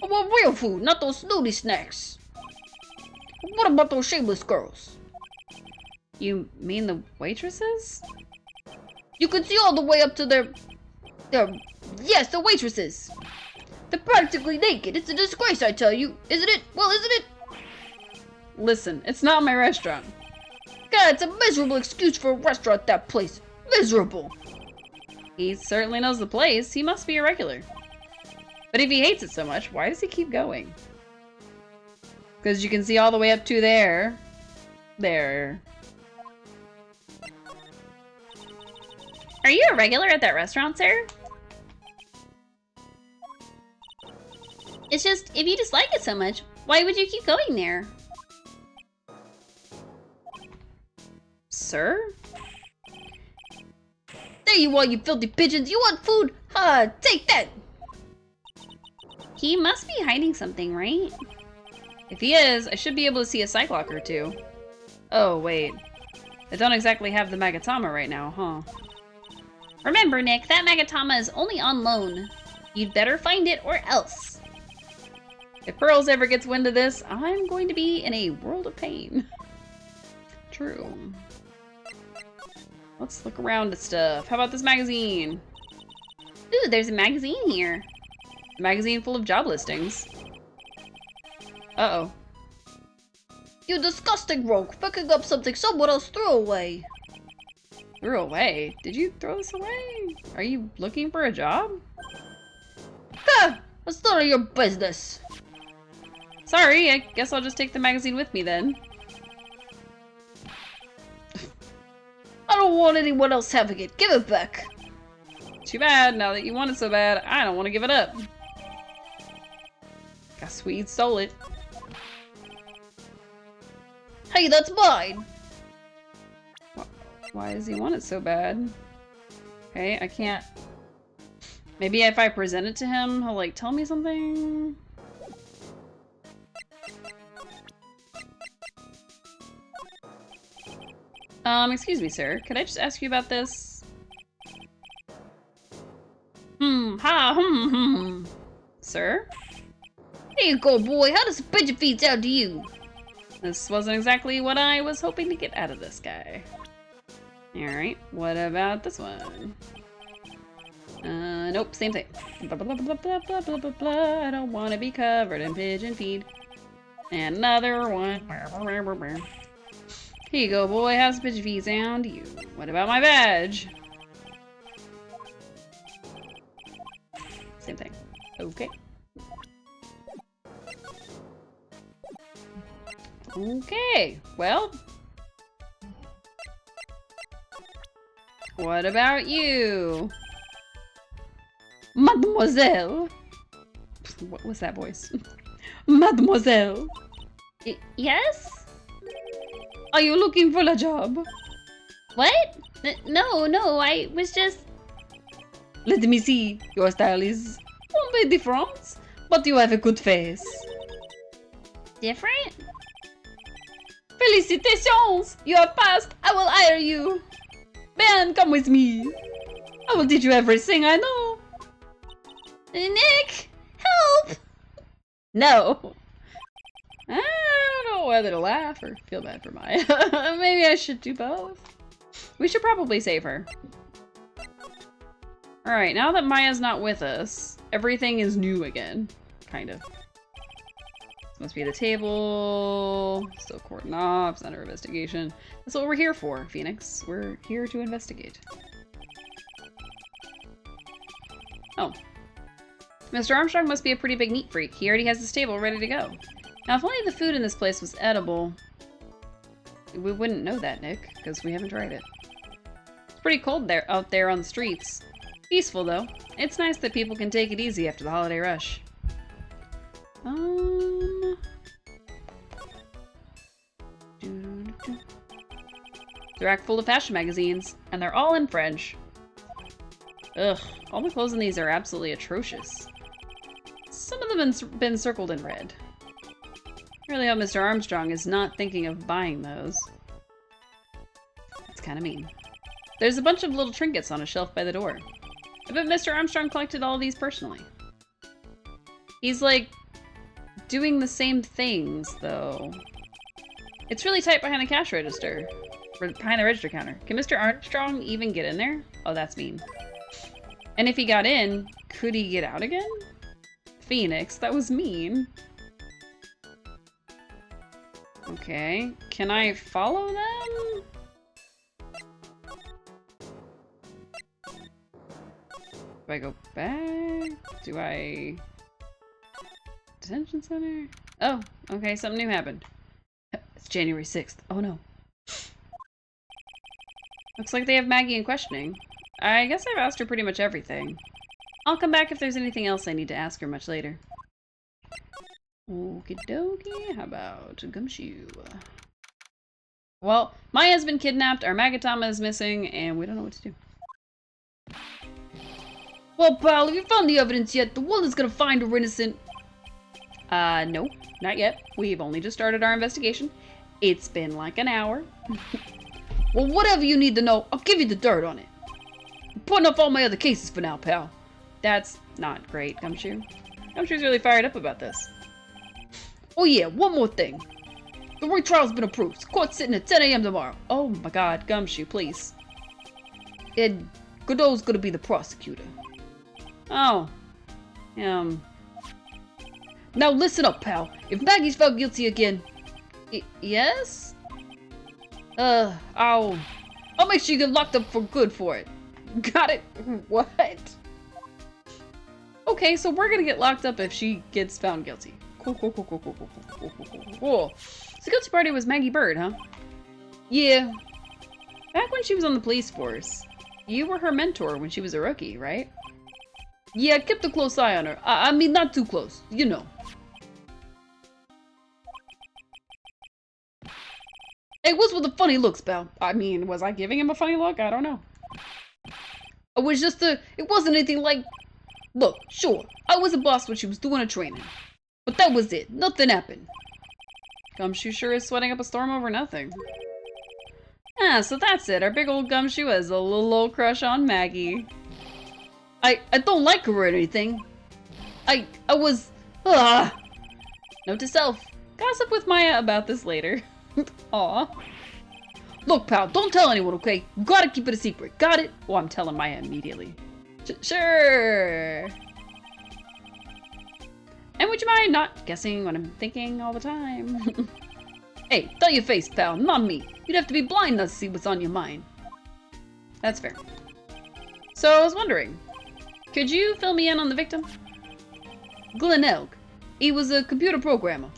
I want real food, not those snooty snacks. What about those shameless girls? You mean the waitresses? You can see all the way up to yes, the waitresses. They're practically naked. It's a disgrace, I tell you. Isn't it? Well, isn't it? Listen, it's not my restaurant. God, it's a miserable excuse for a restaurant, that place. Miserable. He certainly knows the place. He must be a regular. But if he hates it so much, why does he keep going? Because you can see all the way up to there. There. Are you a regular at that restaurant, sir? It's just, if you dislike it so much, why would you keep going there? Sir? There you are, you filthy pigeons. You want food? Take that. He must be hiding something, right? If he is, I should be able to see a Cyclock or two. Oh, wait. I don't exactly have the Magatama right now, huh? Remember, Nick, that Magatama is only on loan. You'd better find it or else. If Pearls ever gets wind of this, I'm going to be in a world of pain. True. Let's look around at stuff. How about this magazine? Ooh, there's a magazine here. A magazine full of job listings. Uh-oh. You disgusting rogue, picking up something someone else threw away. Threw away? Did you throw this away? Are you looking for a job? That's none of your business. Sorry, I guess I'll just take the magazine with me then. I don't want anyone else having it. Give it back. Too bad. Now that you want it so bad, I don't want to give it up. Guess we stole it. Hey, that's mine. Why does he want it so bad? Okay, I can't... Maybe if I present it to him, he'll like tell me something? Excuse me, sir. Could I just ask you about this? Sir? Here you go, boy. How does a pigeon feed sound to you? This wasn't exactly what I was hoping to get out of this guy. Alright, what about this one? Nope, same thing. Blah, blah, blah, blah, blah, blah, blah, blah. I don't want to be covered in pigeon feed. And another one. Here you go, boy. How's pigeon feed sound to you? What about my badge? Same thing. Okay. Okay, well. What about you? Mademoiselle! What was that voice? Mademoiselle! Yes? Are you looking for a job? What? No, I was just... Let me see. Your style is un peu different, but you have a good face. Different? Felicitations! You have passed. I will hire you. Ben, come with me. I will teach you everything I know. Nick! Help! No. I don't know whether to laugh or feel bad for Maya. Maybe I should do both. We should probably save her. Alright, now that Maya's not with us, everything is new again. Kind of. This must be the table. Still cordon off. Center investigation. That's what we're here for, Phoenix. We're here to investigate. Oh. Mr. Armstrong must be a pretty big neat freak. He already has his table ready to go. Now, if only the food in this place was edible. We wouldn't know that, Nick, because we haven't tried it. It's pretty cold out there on the streets. Peaceful, though. It's nice that people can take it easy after the holiday rush. The rack full of fashion magazines, and they're all in French. Ugh, all the clothes in these are absolutely atrocious. Some of them have been circled in red. I really hope Mr. Armstrong is not thinking of buying those. That's kind of mean. There's a bunch of little trinkets on a shelf by the door. I bet Mr. Armstrong collected all of these personally. He's like doing the same things, though. It's really tight behind the cash register. Behind the register counter. Can Mr. Armstrong even get in there? Oh, that's mean. And if he got in, could he get out again? Phoenix, that was mean. Okay, can I follow them? Do I go back? Do I... Detention center? Oh, okay, something new happened. It's January 6th. Oh no. Looks like they have Maggie in questioning. I guess I've asked her pretty much everything. I'll come back if there's anything else I need to ask her much later. Okie dokie, how about Gumshoe? Well, Maya's been kidnapped, our Magatama is missing, and we don't know what to do. Well, pal, have you found the evidence yet? The world is gonna find her innocent. No, not yet. We've only just started our investigation. It's been like an hour. Well, whatever you need to know, I'll give you the dirt on it. I'm putting off all my other cases for now, pal. That's not great, Gumshoe. Gumshoe's really fired up about this. Oh yeah, one more thing. The retrial's been approved. Court's sitting at 10 a.m. tomorrow. Oh my god, Gumshoe, please. Ed Godot's gonna be the prosecutor. Oh. Now listen up, pal. If Maggie's found guilty again... yes? I'll make sure you get locked up for good for it. Got it? What? Okay, so we're gonna get locked up if she gets found guilty. Cool. So guilty party was Maggie Bird, huh? Yeah. Back when she was on the police force, you were her mentor when she was a rookie, right? Yeah, I kept a close eye on her. I mean, not too close, you know. Hey, what's with the funny looks, pal? I mean, was I giving him a funny look? I don't know. It was just it wasn't anything like... Look, sure, I was a boss when she was doing her training. But that was it. Nothing happened. Gumshoe sure is sweating up a storm over nothing. Ah, so that's it. Our big old Gumshoe has a little old crush on Maggie. I don't like her or anything. I was... Note to self. Gossip with Maya about this later. Aw. Look, pal, don't tell anyone, okay? You gotta keep it a secret. Got it? Oh, I'm telling Maya immediately. Sure. And would you mind not guessing what I'm thinking all the time? Hey, tell your face, pal, not me. You'd have to be blind not to see what's on your mind. That's fair. So I was wondering, could you fill me in on the victim? Glenn Elk. He was a computer programmer.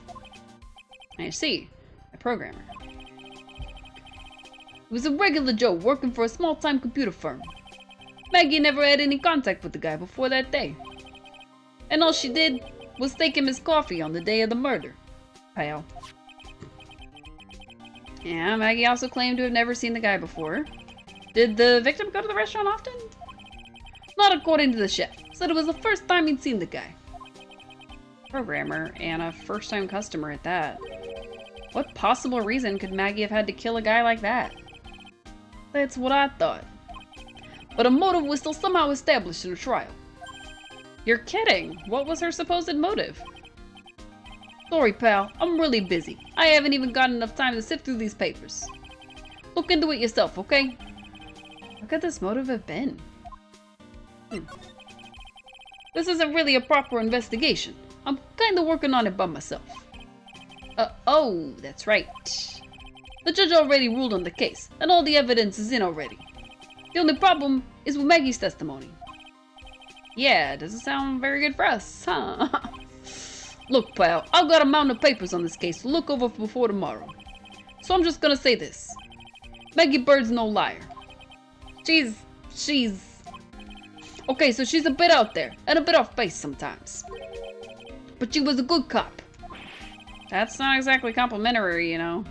I see. A programmer. He was a regular Joe working for a small-time computer firm. Maggie never had any contact with the guy before that day. And all she did was take him his coffee on the day of the murder. Pal. Yeah, Maggie also claimed to have never seen the guy before. Did the victim go to the restaurant often? Not according to the chef. Said it was the first time he'd seen the guy. Programmer, and a first-time customer at that. What possible reason could Maggie have had to kill a guy like that? That's what I thought. But a motive was still somehow established in a trial. You're kidding. What was her supposed motive? Sorry, pal. I'm really busy. I haven't even got enough time to sift through these papers. Look into it yourself, okay? What could this motive have been? This isn't really a proper investigation. I'm kinda working on it by myself. Oh, that's right. The judge already ruled on the case, and all the evidence is in already. The only problem is with Maggie's testimony. Yeah, doesn't sound very good for us, huh? Look, pal, I've got a mountain of papers on this case to look over before tomorrow. So I'm just gonna say this. Maggie Bird's no liar. She's... Okay, so she's a bit out there, and a bit off base sometimes. But she was a good cop. That's not exactly complimentary, you know.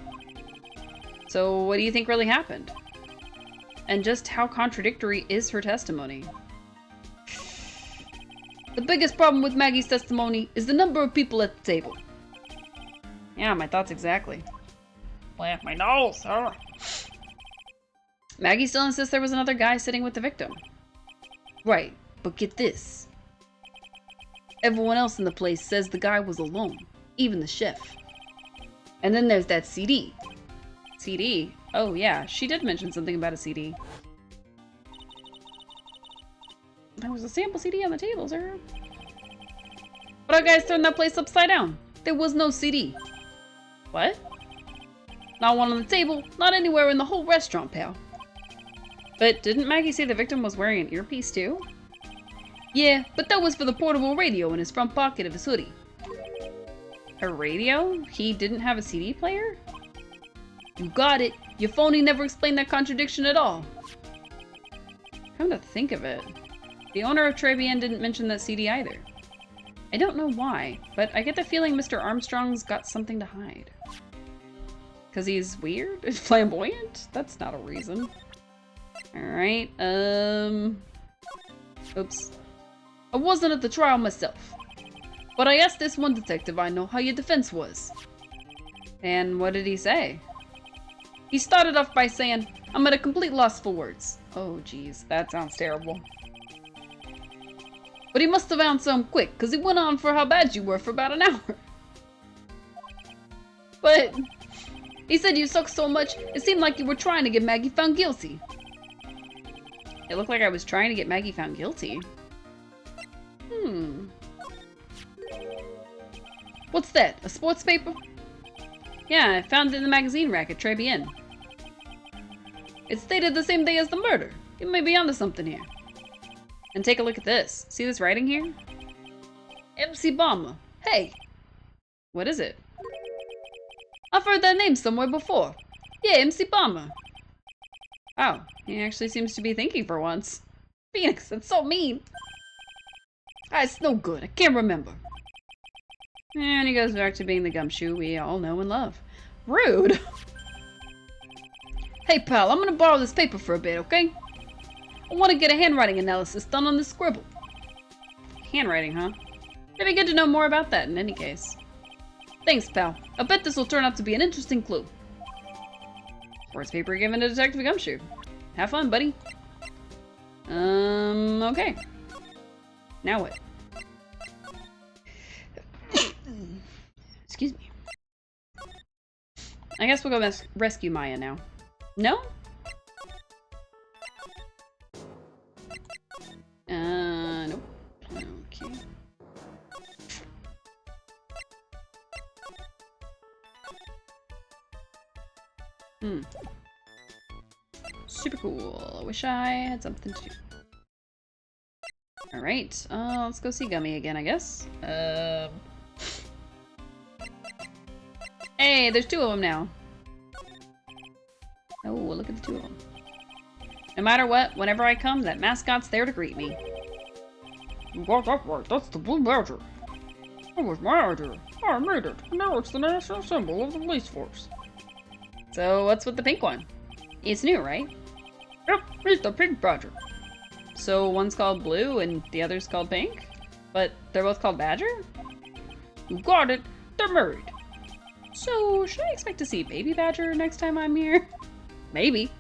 So what do you think really happened? And just how contradictory is her testimony? The biggest problem with Maggie's testimony is the number of people at the table. Yeah, my thoughts exactly. Laugh my nose, huh? Maggie still insists there was another guy sitting with the victim. Right, but get this. Everyone else in the place says the guy was alone, even the chef. And then there's that CD. CD? Oh yeah, she did mention something about a CD. There was a sample CD on the table, sir. But our guys turned that place upside down. There was no CD. What? Not one on the table, not anywhere in the whole restaurant, pal. But didn't Maggie say the victim was wearing an earpiece too? Yeah, but that was for the portable radio in his front pocket of his hoodie. A radio? He didn't have a CD player? You got it. Your phony never explained that contradiction at all. Come to think of it, the owner of Trebian didn't mention that CD either. I don't know why, but I get the feeling Mr. Armstrong's got something to hide. Cause he's weird? Flamboyant? That's not a reason. Alright, oops. I wasn't at the trial myself, but I asked this one detective I know how your defense was. And what did he say? He started off by saying, I'm at a complete loss for words. Oh geez, that sounds terrible. But he must have found some quick, because he went on for how bad you were for about an hour. But he said you sucked so much, it seemed like you were trying to get Maggie found guilty. It looked like I was trying to get Maggie found guilty. What's that? A sports paper? Yeah, I found it in the magazine rack at Trebian. It's dated the same day as the murder. You may be onto something here. And take a look at this. See this writing here? MC Bomber. Hey! What is it? I've heard that name somewhere before. Yeah, MC Bomber. Oh, he actually seems to be thinking for once. Phoenix, that's so mean. It's no good. I can't remember. And he goes back to being the gumshoe we all know and love. Rude! Hey pal, I'm gonna borrow this paper for a bit, okay? I want to get a handwriting analysis done on this scribble. Handwriting, huh? It'd be good to know more about that in any case. Thanks, pal. I bet this will turn out to be an interesting clue. Sports paper given to Detective Gumshoe. Have fun, buddy. Okay. Now what? Excuse me. I guess we'll go rescue Maya now. No? Nope. Okay. Super cool. I wish I had something to do. Alright, let's go see Gummy again, I guess. Hey, there's two of them now. Oh, look at the two of them. No matter what, whenever I come, that mascot's there to greet me. You got that right, that's the Blue Badger. That was my idea. I made it, and now it's the national symbol of the police force. So, what's with the pink one? It's new, right? Yep, he's the Pink Badger. So, one's called Blue and the other's called Pink? But they're both called Badger? You got it, they're married. So, should I expect to see Baby Badger next time I'm here? Maybe.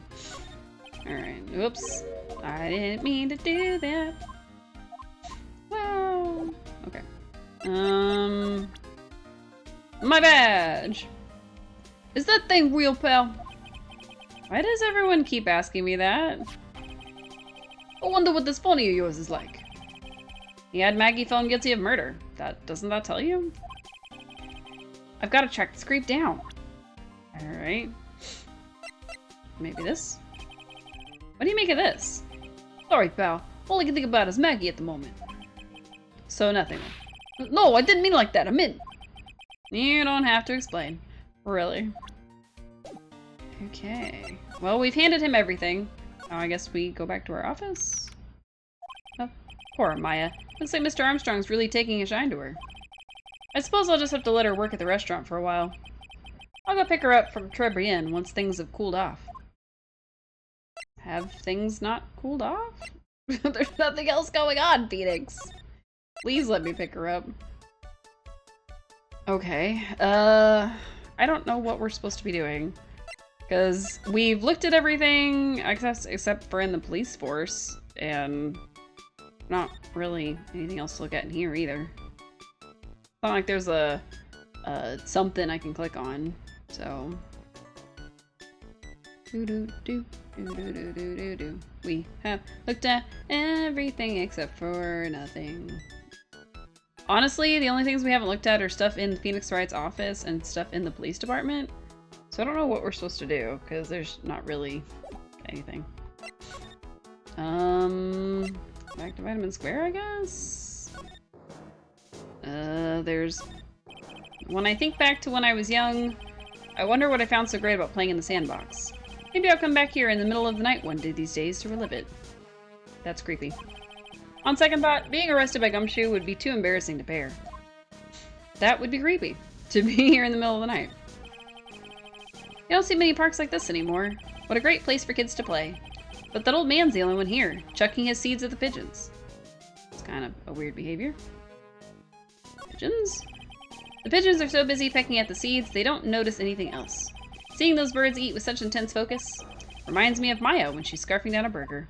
Alright, oops. I didn't mean to do that. Well, My badge! Is that thing real, pal? Why does everyone keep asking me that? I wonder what this phony of yours is like. He had Maggie found guilty of murder. Doesn't that tell you? I've got to track this creep down. Alright. Maybe this? What do you make of this? Sorry, pal. All I can think about is Maggie at the moment. So nothing. No, I didn't mean like that. I meant... You don't have to explain. Really. Okay. Well, we've handed him everything. Now I guess we go back to our office? Oh, poor Maya. Looks like Mr. Armstrong's really taking a shine to her. I suppose I'll just have to let her work at the restaurant for a while. I'll go pick her up from Trebrienne once things have cooled off. Have things not cooled off? There's nothing else going on, Phoenix. Please let me pick her up. Okay, I don't know what we're supposed to be doing. Because we've looked at everything except for in the police force, and not really anything else to look at in here either. It's not like there's a something I can click on, so... We have looked at everything except for nothing. Honestly, the only things we haven't looked at are stuff in Phoenix Wright's office and stuff in the police department. So I don't know what we're supposed to do, because there's not really anything. Back to Vitamin Square, I guess? There's... When I think back to when I was young, I wonder what I found so great about playing in the sandbox. Maybe I'll come back here in the middle of the night one day these days to relive it. That's creepy. On second thought, being arrested by Gumshoe would be too embarrassing to bear. That would be creepy, to be here in the middle of the night. You don't see many parks like this anymore. What a great place for kids to play. But that old man's the only one here, chucking his seeds at the pigeons. It's kind of a weird behavior. Pigeons? The pigeons are so busy pecking at the seeds, they don't notice anything else. Seeing those birds eat with such intense focus reminds me of Maya when she's scarfing down a burger.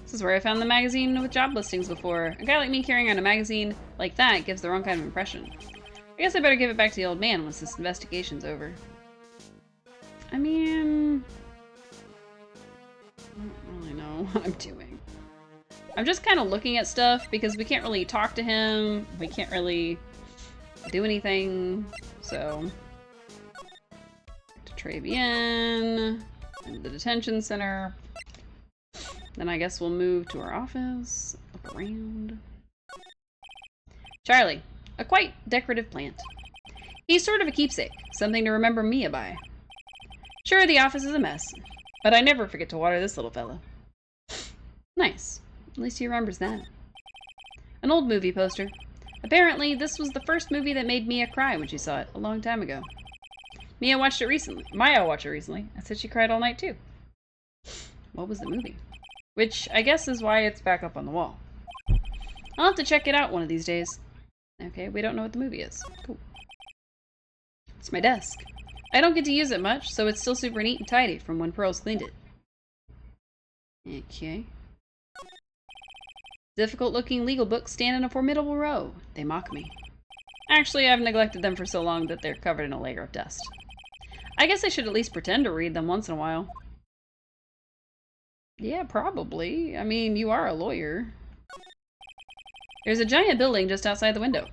This is where I found the magazine with job listings before. A guy like me carrying on a magazine like that gives the wrong kind of impression. I guess I better give it back to the old man once this investigation's over. I mean... I don't really know what I'm doing. I'm just kind of looking at stuff because we can't really talk to him. We can't really do anything, so... To Trevian, and the detention center. Then I guess we'll move to our office, look around. Charlie, a quite decorative plant. He's sort of a keepsake, something to remember Mia by. Sure, the office is a mess, but I never forget to water this little fella. Nice. At least he remembers that. An old movie poster. Apparently, this was the first movie that made Mia cry when she saw it a long time ago. Maya watched it recently, and said she cried all night too. What was the movie? Which, I guess, is why it's back up on the wall. I'll have to check it out one of these days. Okay, we don't know what the movie is. Cool. It's my desk. I don't get to use it much, so it's still super neat and tidy from when Pearls cleaned it. Okay. Difficult-looking legal books stand in a formidable row. They mock me. Actually, I've neglected them for so long that they're covered in a layer of dust. I guess I should at least pretend to read them once in a while. Yeah, probably. I mean, you are a lawyer. There's a giant building just outside the window.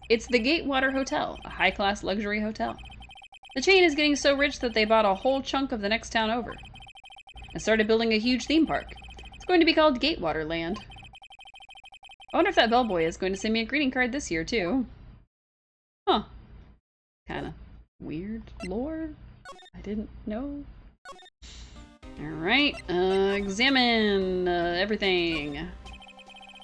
It's the Gatewater Hotel, a high-class luxury hotel. The chain is getting so rich that they bought a whole chunk of the next town over and started building a huge theme park. It's going to be called Gatewater Land. I wonder if that bellboy is going to send me a greeting card this year, too. Huh. Kinda weird lore. I didn't know. Alright, examine everything.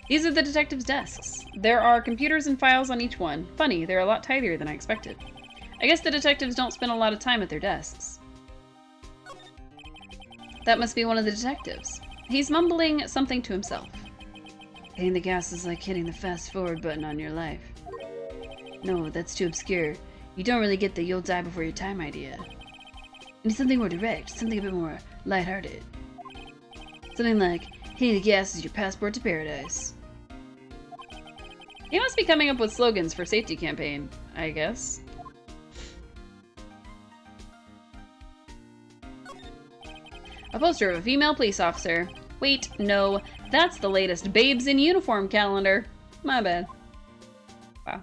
These are the detectives' desks. There are computers and files on each one. Funny, they're a lot tidier than I expected. I guess the detectives don't spend a lot of time at their desks. That must be one of the detectives. He's mumbling something to himself. Hitting the gas is like hitting the fast forward button on your life. No, that's too obscure. You don't really get the you'll die before your time idea. I need something more direct, something a bit more lighthearted. Something like, hitting the gas is your passport to paradise. He must be coming up with slogans for safety campaign, I guess. A poster of a female police officer. Wait, no, that's the latest Babes in Uniform calendar. My bad. Wow.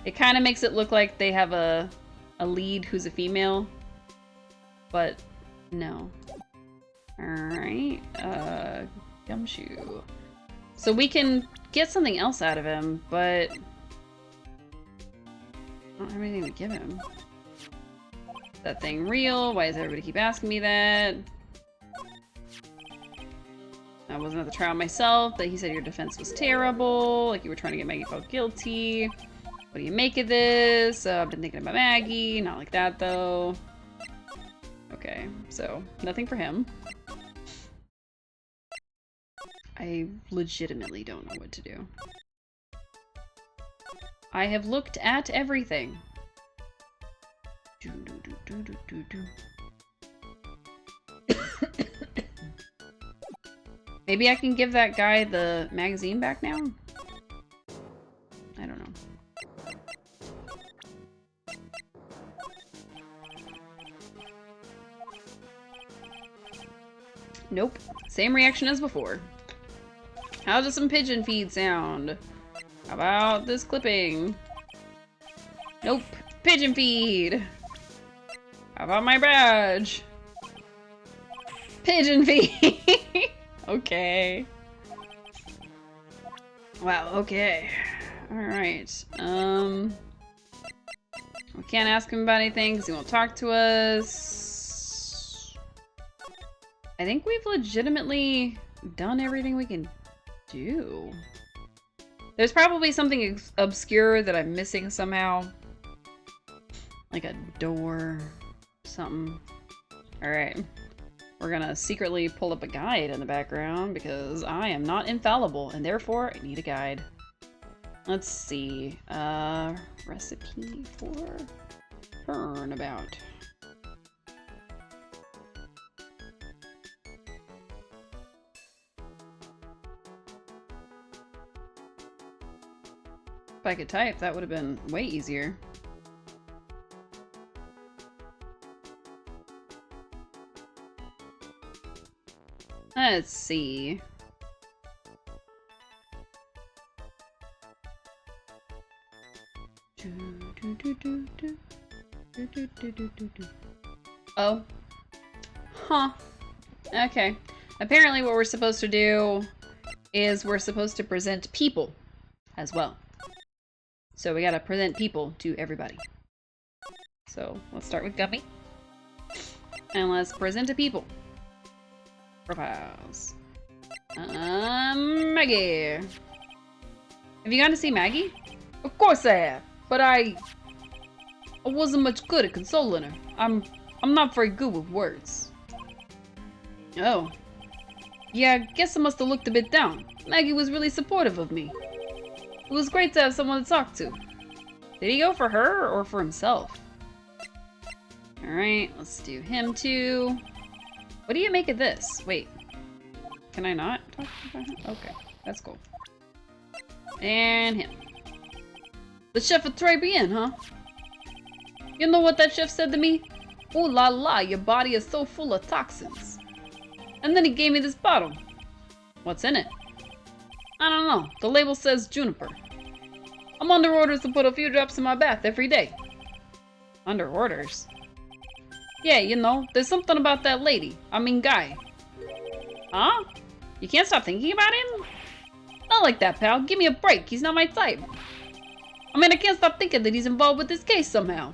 It kind of makes it look like they have a lead who's a female, but no. Alright, Gumshoe. So we can get something else out of him, but I don't have anything to give him. Is that thing real? Why does everybody keep asking me that? I wasn't at the trial myself, but he said your defense was terrible, like you were trying to get Maggie felt guilty. What do you make of this? I've been thinking about Maggie, not like that though. Okay, so nothing for him. I legitimately don't know what to do. I have looked at everything. Maybe I can give that guy the magazine back now? I don't know. Nope. Same reaction as before. How does some pigeon feed sound? How about this clipping? Nope. Pigeon feed! How about my badge? Pigeon feed! Okay. Wow, okay. Alright. We can't ask him about anything because he won't talk to us. I think we've legitimately done everything we can do. There's probably something obscure that I'm missing somehow. Like a door, something. Alright. We're gonna secretly pull up a guide in the background because I am not infallible and therefore I need a guide. Let's see. Recipe for Turnabout. If I could type, that would have been way easier. Let's see. Oh. Huh. Okay. Apparently what we're supposed to do is we're supposed to present people as well. So we gotta present people to everybody. So let's start with Gummy. And let's present to people. Profiles. Maggie. Have you gone to see Maggie? Of course I have, but I wasn't much good at consoling her. I'm not very good with words. Oh. Yeah, I guess I must have looked a bit down. Maggie was really supportive of me. It was great to have someone to talk to. Did he go for her or for himself? Alright, let's do him too. What do you make of this? Wait. Can I not talk about him? Okay, that's cool. And him. The chef at Turnabout, huh? You know what that chef said to me? Ooh la la, your body is so full of toxins. And then he gave me this bottle. What's in it? I don't know. The label says juniper. I'm under orders to put a few drops in my bath every day. Under orders? Yeah, you know, there's something about that lady. I mean guy. Huh? You can't stop thinking about him? Not like that, pal. Give me a break. He's not my type. I mean, I can't stop thinking that he's involved with this case somehow.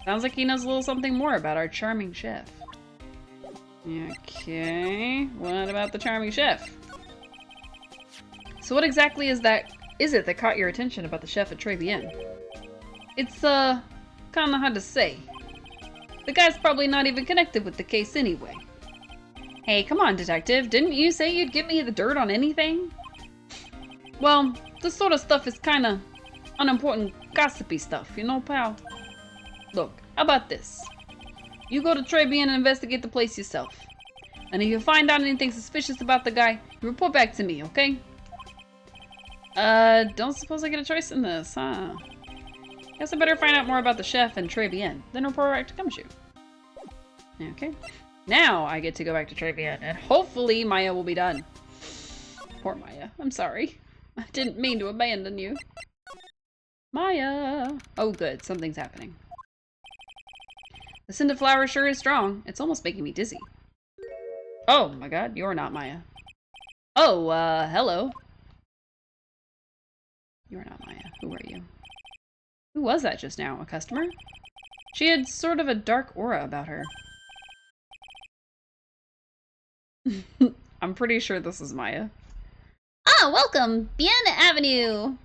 Sounds like he knows a little something more about our charming chef. Okay, what about the charming chef? So what exactly is it that caught your attention about the chef at Turnabout? It's, kinda hard to say. The guy's probably not even connected with the case anyway. Hey, come on, detective. Didn't you say you'd give me the dirt on anything? Well, this sort of stuff is kinda unimportant gossipy stuff, you know, pal? Look, how about this? You go to Turnabout and investigate the place yourself. And if you find out anything suspicious about the guy, you report back to me, okay? Don't suppose I get a choice in this, huh? Guess I better find out more about the chef and Très Bien, then report back to Gumshoe. Okay. Now I get to go back to Très Bien, and hopefully Maya will be done. Poor Maya. I'm sorry. I didn't mean to abandon you. Maya! Oh good, something's happening. The scent of flowers sure is strong. It's almost making me dizzy. Oh my god, you're not Maya. Oh, hello. You're not Maya. Who are you? Who was that just now? A customer? She had sort of a dark aura about her. I'm pretty sure this is Maya. Ah, welcome! Bien Avenue!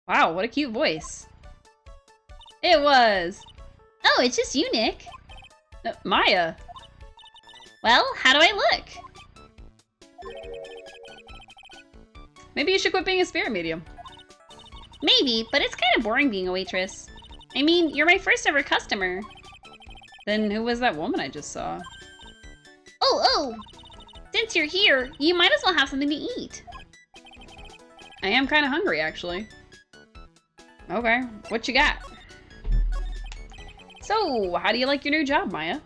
Wow, what a cute voice. It was! Oh, it's just you, Nick. Maya! Well, how do I look? Maybe you should quit being a spirit medium. Maybe, but it's kind of boring being a waitress. I mean, you're my first ever customer. Then who was that woman I just saw? Oh! Since you're here, you might as well have something to eat. I am kind of hungry, actually. Okay, what you got? So, how do you like your new job, Maya?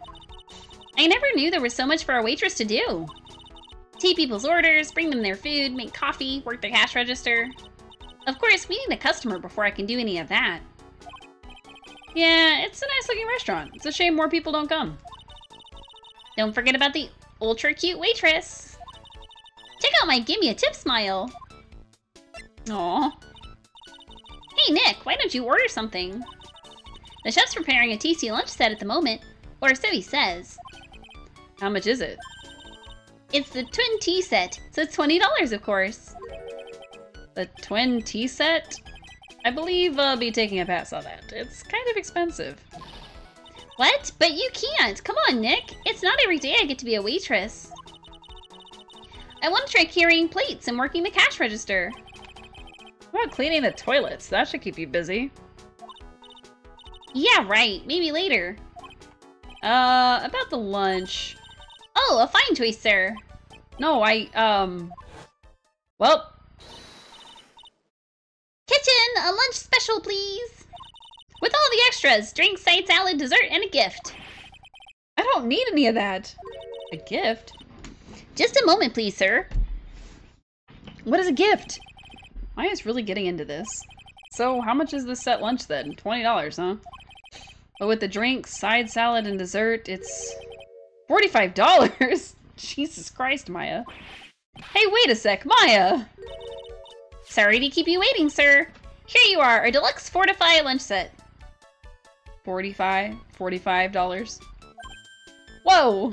I never knew there was so much for a waitress to do. Take people's orders, bring them their food, make coffee, work the cash register. Of course, we need a customer before I can do any of that. Yeah, it's a nice looking restaurant. It's a shame more people don't come. Don't forget about the ultra cute waitress. Check out my gimme a tip smile. Aww. Hey Nick, why don't you order something? The chef's preparing a tasty lunch set at the moment, or so he says. How much is it? It's the twin tea set, so it's $20 of course. The twin tea set? I believe I'll be taking a pass on that. It's kind of expensive. What? But you can't! Come on, Nick! It's not every day I get to be a waitress. I want to try carrying plates and working the cash register. What about cleaning the toilets? That should keep you busy. Yeah, right. Maybe later. About the lunch. Oh, a fine choice, sir. No, well... Kitchen! A lunch special, please! With all the extras, drink, side salad, dessert, and a gift. I don't need any of that. A gift? Just a moment, please, sir. What is a gift? Maya's really getting into this. So, how much is this set lunch then? $20, huh? But with the drinks, side salad, and dessert, it's... $45! Jesus Christ, Maya. Hey, wait a sec, Maya! Sorry to keep you waiting, sir. Here you are, a deluxe Fortify lunch set. $45? Whoa!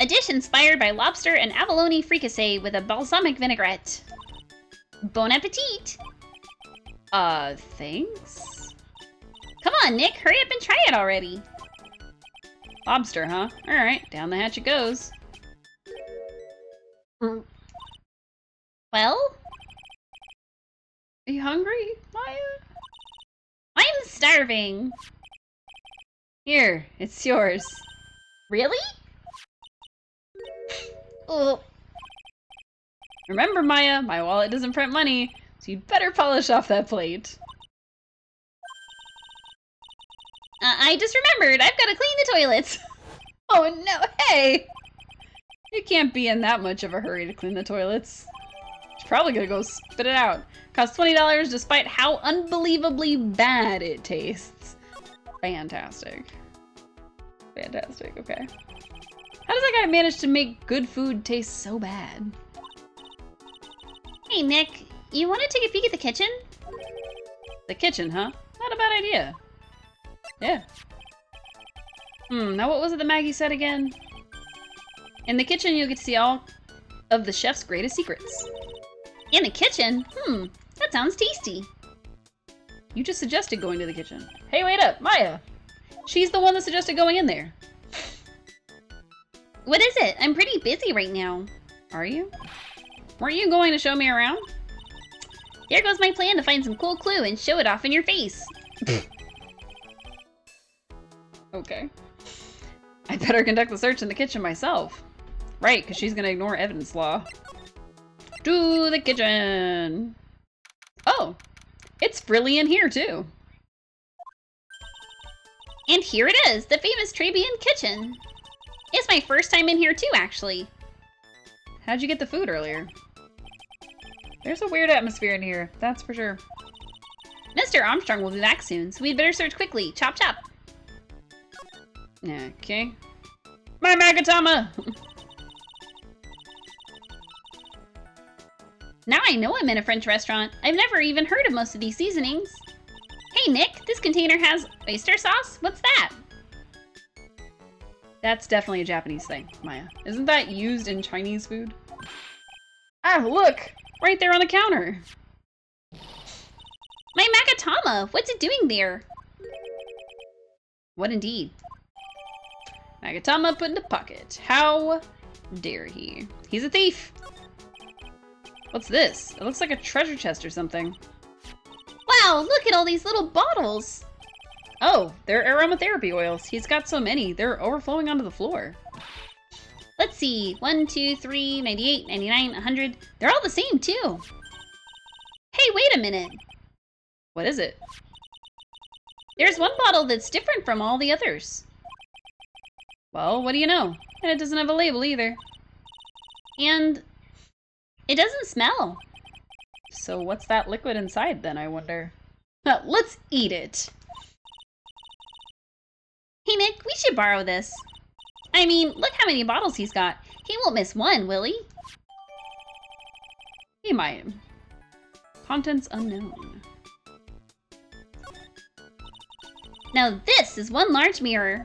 A dish inspired by lobster and abalone fricassee with a balsamic vinaigrette. Bon appetit! Thanks? Come on, Nick, hurry up and try it already. Lobster, huh? Alright, down the hatch it goes. Well? Are you hungry, Maya? I'm starving. Here, it's yours. Really? Oh. Remember, Maya, my wallet doesn't print money, so you'd better polish off that plate. I just remembered, I've got to clean the toilets. Oh no, hey! You can't be in that much of a hurry to clean the toilets. She's probably gonna go spit it out. Costs $20 despite how unbelievably bad it tastes. Fantastic. Fantastic, okay. How does that guy manage to make good food taste so bad? Hey Nick, you want to take a peek at the kitchen? The kitchen, huh? Not a bad idea. Yeah. Now what was it that Maggie said again? In the kitchen, you'll get to see all of the chef's greatest secrets. In the kitchen? That sounds tasty. You just suggested going to the kitchen. Hey, wait up, Maya! She's the one that suggested going in there. What is it? I'm pretty busy right now. Are you? Weren't you going to show me around? Here goes my plan to find some cool clue and show it off in your face. Okay. I better conduct the search in the kitchen myself. Right, because she's going to ignore evidence law. To the kitchen. Oh, it's frilly in here too. And here it is, the famous Trabian kitchen. It's my first time in here too, actually. How'd you get the food earlier? There's a weird atmosphere in here, that's for sure. Mr. Armstrong will be back soon, so we'd better search quickly. Chop chop. Okay. My Magatama! Now I know I'm in a French restaurant. I've never even heard of most of these seasonings. Hey Nick, this container has oyster sauce? What's that? That's definitely a Japanese thing, Maya. Isn't that used in Chinese food? Ah, look! Right there on the counter! My Magatama! What's it doing there? What indeed? Magatama put in the pocket. How dare he? He's a thief! What's this? It looks like a treasure chest or something. Wow, look at all these little bottles! Oh, they're aromatherapy oils. He's got so many, they're overflowing onto the floor. Let's see. 1, 2, 3, 98, 99, 100. They're all the same, too. Hey, wait a minute. What is it? There's one bottle that's different from all the others. Well, what do you know? And it doesn't have a label either. And it doesn't smell. So what's that liquid inside then, I wonder? Let's eat it. Hey Nick, we should borrow this. I mean, look how many bottles he's got. He won't miss one, will he? He might. Contents unknown. Now this is one large mirror.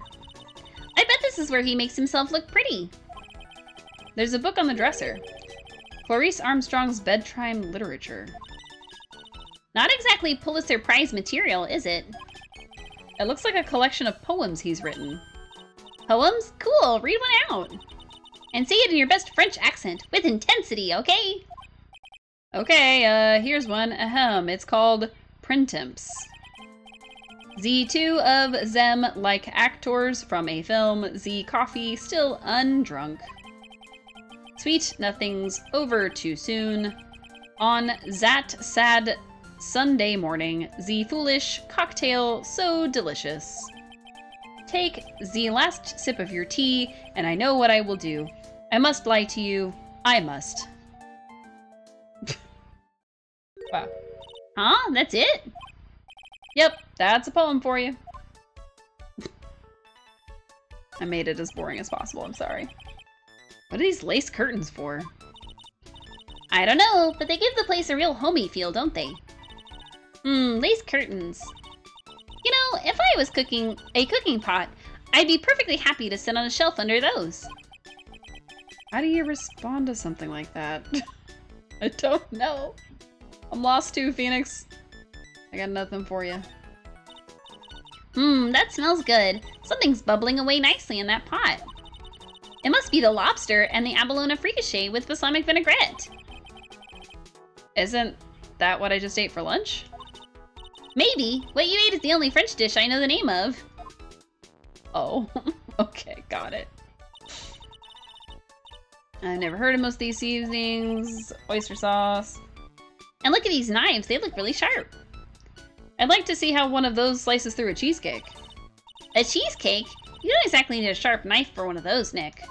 I bet this is where he makes himself look pretty. There's a book on the dresser. Clarice Armstrong's Bedtime Literature. Not exactly Pulitzer Prize material, is it? It looks like a collection of poems he's written. Poems? Cool, read one out. And say it in your best French accent, with intensity, okay? Okay, here's one. Ahem, it's called Printemps. The two of them like actors from a film, the coffee still undrunk. Sweet nothing's over too soon. On that sad Sunday morning, the foolish cocktail so delicious. Take the last sip of your tea, and I know what I will do. I must lie to you. I must. Wow. Huh? That's it? Yep, that's a poem for you. I made it as boring as possible, I'm sorry. What are these lace curtains for? I don't know, but they give the place a real homey feel, don't they? Lace curtains. You know, if I was cooking a cooking pot, I'd be perfectly happy to sit on a shelf under those. How do you respond to something like that? I don't know. I'm lost too, Phoenix. I got nothing for you. That smells good. Something's bubbling away nicely in that pot. It must be the lobster and the abalone fricasseed with balsamic vinaigrette. Isn't that what I just ate for lunch? Maybe. What you ate is the only French dish I know the name of. Oh, okay, got it. I've never heard of most of these seasonings. Oyster sauce. And look at these knives, they look really sharp. I'd like to see how one of those slices through a cheesecake. A cheesecake? You don't exactly need a sharp knife for one of those, Nick.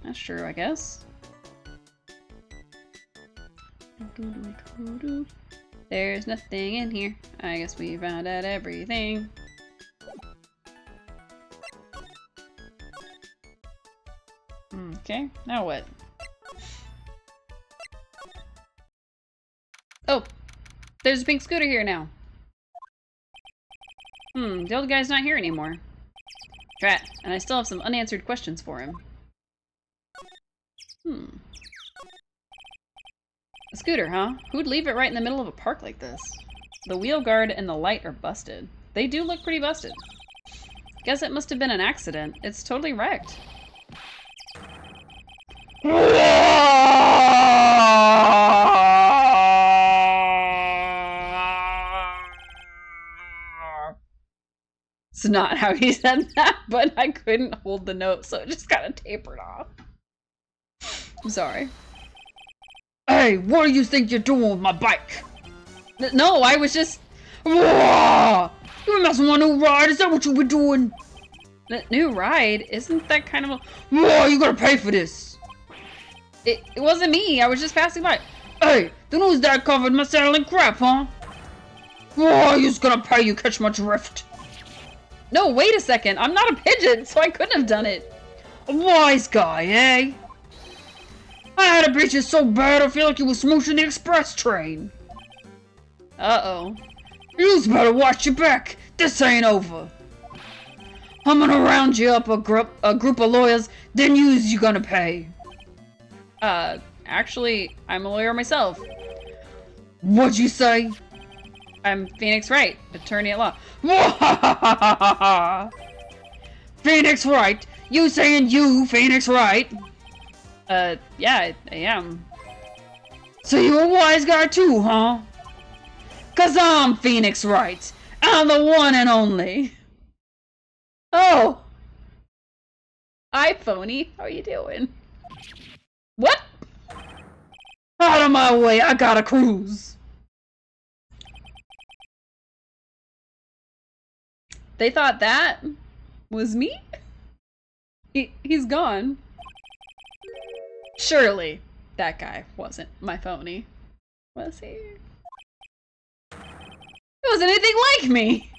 That's true, I guess. There's nothing in here. I guess we found out everything. Okay, now what? Oh, there's a pink scooter here now. The old guy's not here anymore. Drat, and I still have some unanswered questions for him. A scooter, huh? Who'd leave it right in the middle of a park like this? The wheel guard and the light are busted. They do look pretty busted. Guess it must have been an accident. It's totally wrecked. It's not how he said that, but I couldn't hold the note, so it just kind of tapered off. I'm sorry. Hey, what do you think you're doing with my bike? No, I was just... Whoa! You were messing with my new ride? Is that what you were doing? New ride? Isn't that kind of a... Whoa, you gotta pay for this! It wasn't me. I was just passing by. Hey, the news that covered my saddle in crap, huh? Whoa, you're just gonna pay, you catch my drift. No, wait a second. I'm not a pigeon, so I couldn't have done it. A wise guy, eh? I had to beat you so bad I feel like you were smooching the express train. Uh-oh. You's better watch your back. This ain't over. I'm gonna round you up a group of lawyers, then you gonna pay. Actually, I'm a lawyer myself. What'd you say? I'm Phoenix Wright, attorney at law. Phoenix Wright? You saying you, Phoenix Wright? Yeah, I am. So you a wise guy too, huh? 'Cause I'm Phoenix Wright. I'm the one and only. Oh! Hi, phony. How you doing? What? Out of my way, I gotta cruise. They thought that was me? He's gone. Surely that guy wasn't my phony. Was he? It wasn't anything like me!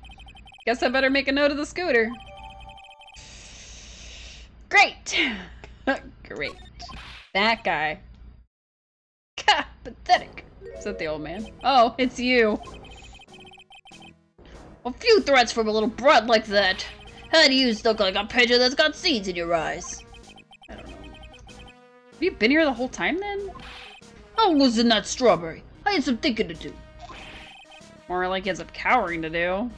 Guess I better make a note of the scooter. Great! Great. That guy. Gah, pathetic. Is that the old man? Oh, it's you. A few threats from a little brat like that. How do you look like a pigeon that's got seeds in your eyes? I don't know. Have you been here the whole time then? I was in that strawberry. I had some thinking to do. More like he has some cowering to do.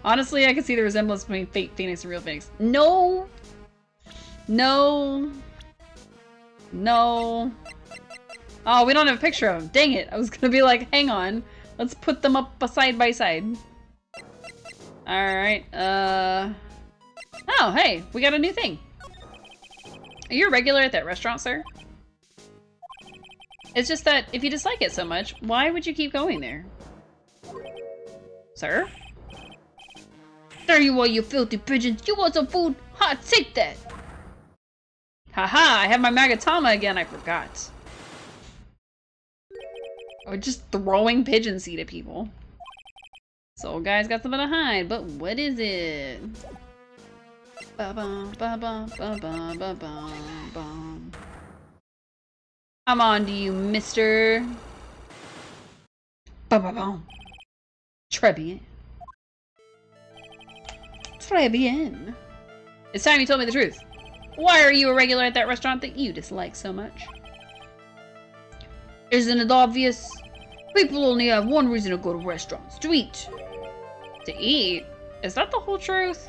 Honestly, I can see the resemblance between fake Phoenix and real Phoenix. No. No. No. Oh, we don't have a picture of him. Dang it. I was gonna be like, hang on. Let's put them up side by side. Alright, oh, hey, we got a new thing. Are you a regular at that restaurant, sir? It's just that if you dislike it so much, why would you keep going there? Sir? There you are, you filthy pigeons. You want some food? Ha, take that. Haha, I have my Magatama again, I forgot. Or just throwing pigeon seed at people. So guy's got something to hide, but what is it? Ba-bum, ba-bum, ba-bum, ba-bum, bum. I'm on to you, mister. Ba-ba-bum. Très bien. Très bien. It's time you told me the truth. Why are you a regular at that restaurant that you dislike so much? Isn't it obvious? People only have one reason to go to restaurants, to eat. To eat? Is that the whole truth?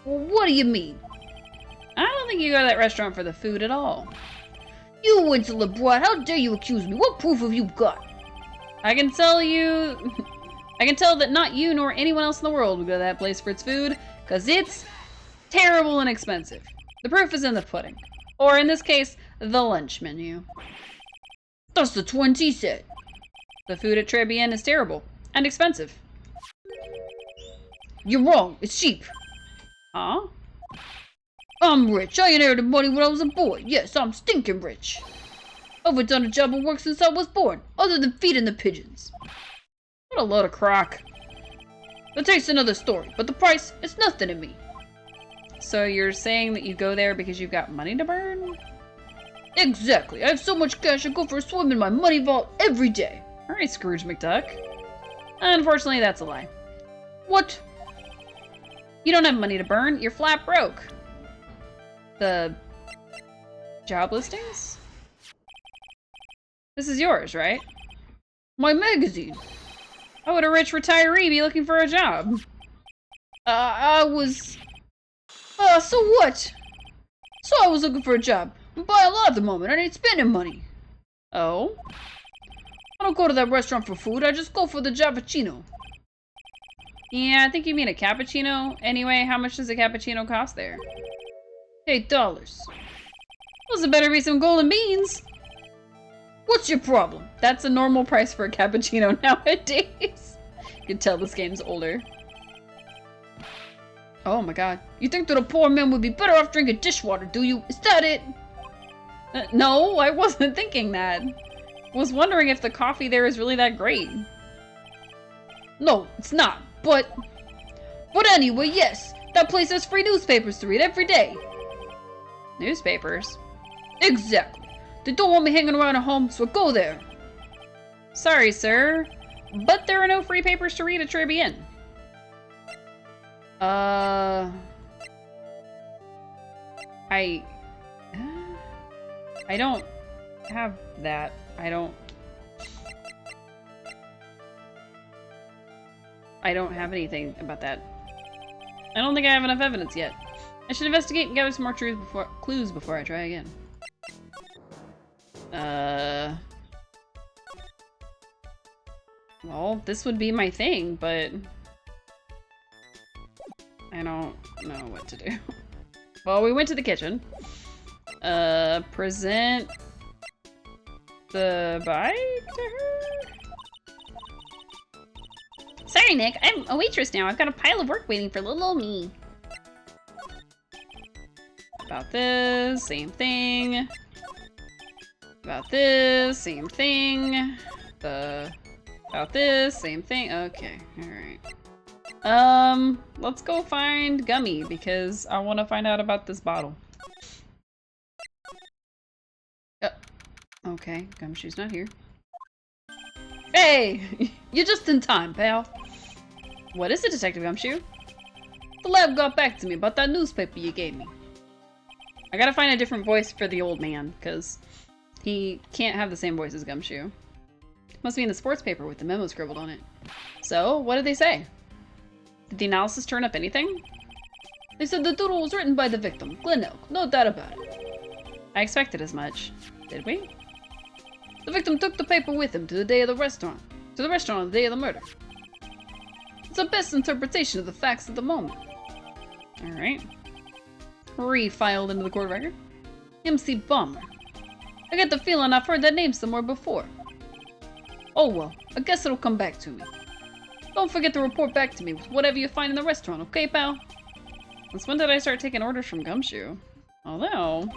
Well, what do you mean? I don't think you go to that restaurant for the food at all. You insolent brat, how dare you accuse me? What proof have you got? I can tell you... I can tell that not you nor anyone else in the world would go to that place for its food, because it's terrible and expensive. The proof is in the pudding. Or in this case, the lunch menu. That's the 20 set. The food at Trebien is terrible and expensive. You're wrong. It's cheap. Huh? I'm rich. I inherited money when I was a boy. Yes, I'm stinking rich. I've done a job of work since I was born, other than feeding the pigeons. What a load of crock. The taste's another story, but the price is nothing to me. So you're saying that you go there because you've got money to burn? Exactly. I have so much cash I go for a swim in my money vault every day. Alright, Scrooge McDuck. Unfortunately, that's a lie. What? You don't have money to burn. You're flat broke. The job listings? This is yours, right? My magazine. How would a rich retiree be looking for a job? So what? So I was looking for a job. I'm buying a lot at the moment. I ain't spending money. Oh? I don't go to that restaurant for food. I just go for the cappuccino. Yeah, I think you mean a cappuccino. Anyway, how much does a cappuccino cost there? $8. Those better be some golden beans. What's your problem? That's a normal price for a cappuccino nowadays. You can tell this game's older. Oh my god. You think that a poor man would be better off drinking dishwater, do you? Is that it? No, I wasn't thinking that. Was wondering if the coffee there is really that great. No, it's not, but anyway, yes. That place has free newspapers to read every day. Newspapers? Exactly. They don't want me hanging around at home, so I go there. Sorry, sir, but there are no free papers to read at Tribune. I don't have that. I don't have anything about that. I don't think I have enough evidence yet. I should investigate and gather some more clues before I try again. Well, this would be my thing, but I don't know what to do. Well, we went to the kitchen. Present the bike to her? Sorry, Nick. I'm a waitress now. I've got a pile of work waiting for little old me. About this, same thing. About this, same thing. About this, same thing. Okay, alright. Let's go find Gummy, because I want to find out about this bottle. Okay, Gumshoe's not here. Hey! You're just in time, pal. What is it, Detective Gumshoe? The lab got back to me about that newspaper you gave me. I gotta find a different voice for the old man, because he can't have the same voice as Gumshoe. Must be in the sports paper with the memo scribbled on it. So, what did they say? Did the analysis turn up anything? They said the doodle was written by the victim, Glen Elk, no doubt about it. I expected as much. Did we? The victim took the paper with him to the restaurant on the day of the murder. It's the best interpretation of the facts at the moment. Alright. Refiled into the court record. MC Bomber. I get the feeling I've heard that name somewhere before. Oh well, I guess it'll come back to me. Don't forget to report back to me with whatever you find in the restaurant, okay, pal? Since when did I start taking orders from Gumshoe? Although,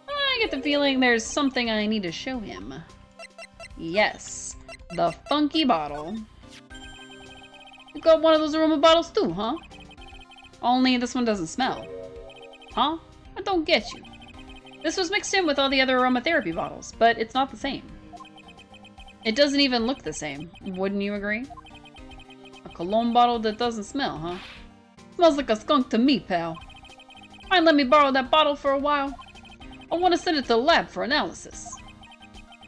I get the feeling there's something I need to show him. Yes, the funky bottle. You got one of those aroma bottles too, huh? Only this one doesn't smell. Huh? I don't get you. This was mixed in with all the other aromatherapy bottles, but it's not the same. It doesn't even look the same, wouldn't you agree? A cologne bottle that doesn't smell, huh? Smells like a skunk to me, pal. Mind let me borrow that bottle for a while? I want to send it to the lab for analysis.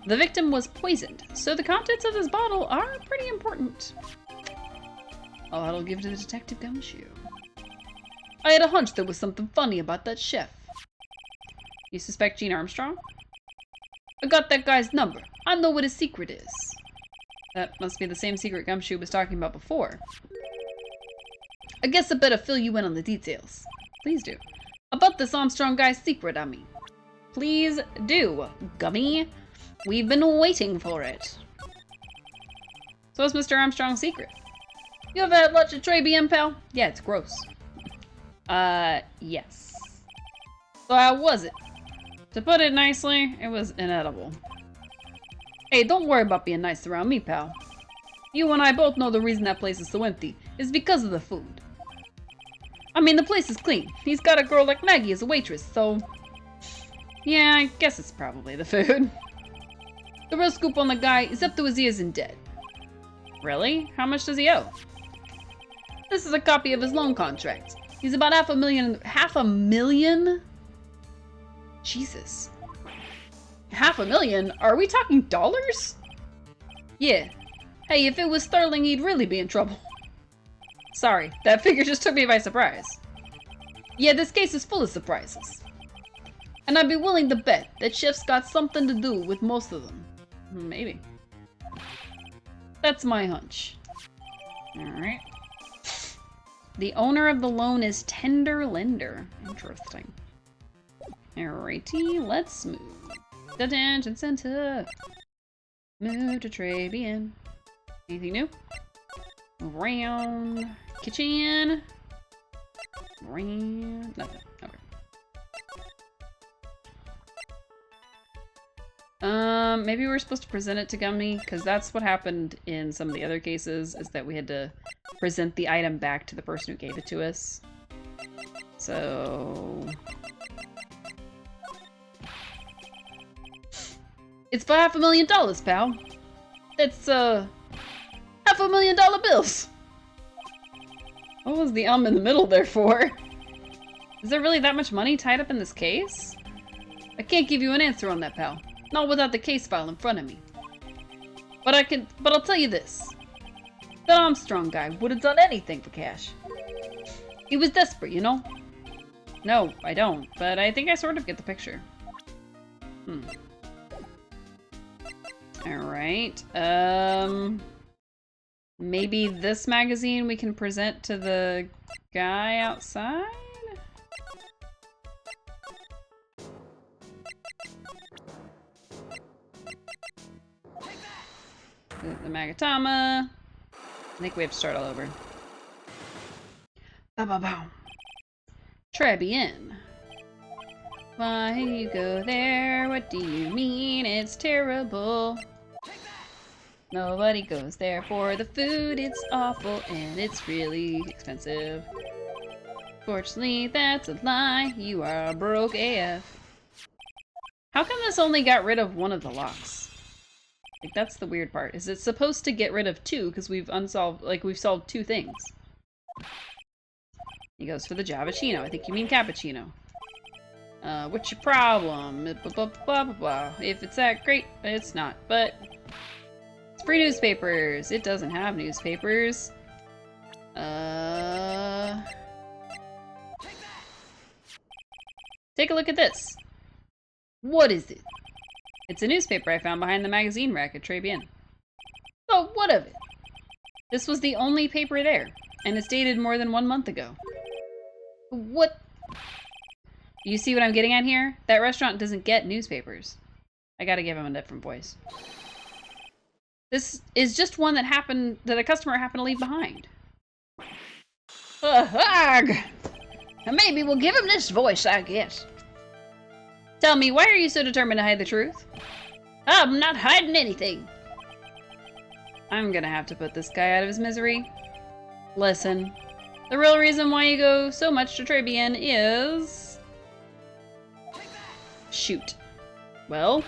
The victim was poisoned, so the contents of this bottle are pretty important. Oh, that'll give to the Detective Gumshoe. I had a hunch there was something funny about that chef. You suspect Gene Armstrong? I got that guy's number. I know what his secret is. That must be the same secret Gumshoe was talking about before. I guess I better fill you in on the details. Please do. About this Armstrong guy's secret, I mean. Please do, Gummy. We've been waiting for it. So what's Mr. Armstrong's secret? You ever had lunch at Trey BM, pal? Yeah, it's gross. Yes. So how was it? To put it nicely, it was inedible. Hey, don't worry about being nice around me, pal. You and I both know the reason that place is so empty is because of the food. I mean, the place is clean. He's got a girl like Maggie as a waitress, so... Yeah, I guess it's probably the food. The real scoop on the guy is up to his ears in debt. Really? How much does he owe? This is a copy of his loan contract. He's about $500,000. Jesus. $500,000? Are we talking dollars? Yeah. Hey, if it was sterling, he'd really be in trouble. Sorry, that figure just took me by surprise. Yeah, this case is full of surprises. And I'd be willing to bet that Chef's got something to do with most of them. Maybe. That's my hunch. Alright. The owner of the loan is Tender Lender. Interesting. Alrighty, let's move. Detention center. Move to Trabian. Anything new? Move around. Kitchen. Around. Nothing. Okay. Maybe we're supposed to present it to Gummy, because that's what happened in some of the other cases, is that we had to present the item back to the person who gave it to us. So... It's for $500,000, pal. It's, $500,000 bills. What was the in the middle there for? Is there really that much money tied up in this case? I can't give you an answer on that, pal. Not without the case file in front of me. But I'll tell you this. That Armstrong guy would have done anything for cash. He was desperate, you know? No, I don't, but I think I sort of get the picture. Alright, maybe this magazine we can present to the guy outside? The Magatama. I think we have to start all over. Ba-ba-bow. Trabian. Why you go there? What do you mean? It's terrible. Nobody goes there for the food. It's awful and it's really expensive. Fortunately, that's a lie. You are broke AF. How come this only got rid of one of the locks? Like, that's the weird part. Is it supposed to get rid of two because we've solved two things? He goes for the Javachino. I think you mean cappuccino. What's your problem? Blah, blah, blah, blah, blah. If it's that great, it's not. But it's free newspapers. It doesn't have newspapers. Take a look at this. What is it? It's a newspaper I found behind the magazine rack at Trabian. So what of it? This was the only paper there, and it's dated more than 1 month ago. What? You see what I'm getting at here? That restaurant doesn't get newspapers. I gotta give him a different voice. This is just one that a customer happened to leave behind. Ugh! Maybe we'll give him this voice, I guess. Tell me, why are you so determined to hide the truth? I'm not hiding anything. I'm gonna have to put this guy out of his misery. Listen, the real reason why you go so much to Trabian is... Shoot. Well?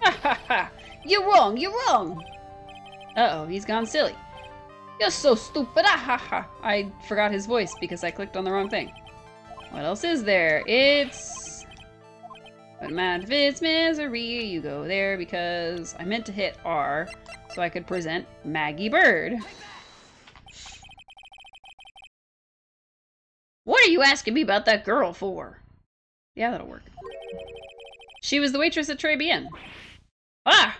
Ha ha ha! You're wrong, you're wrong! Uh-oh, he's gone silly. You're so stupid, ah ha ha! I forgot his voice because I clicked on the wrong thing. What else is there? It's... But man, if it's misery, you go there because I meant to hit R so I could present Maggie Bird. What are you asking me about that girl for? Yeah, that'll work. She was the waitress at Trabian. Ah!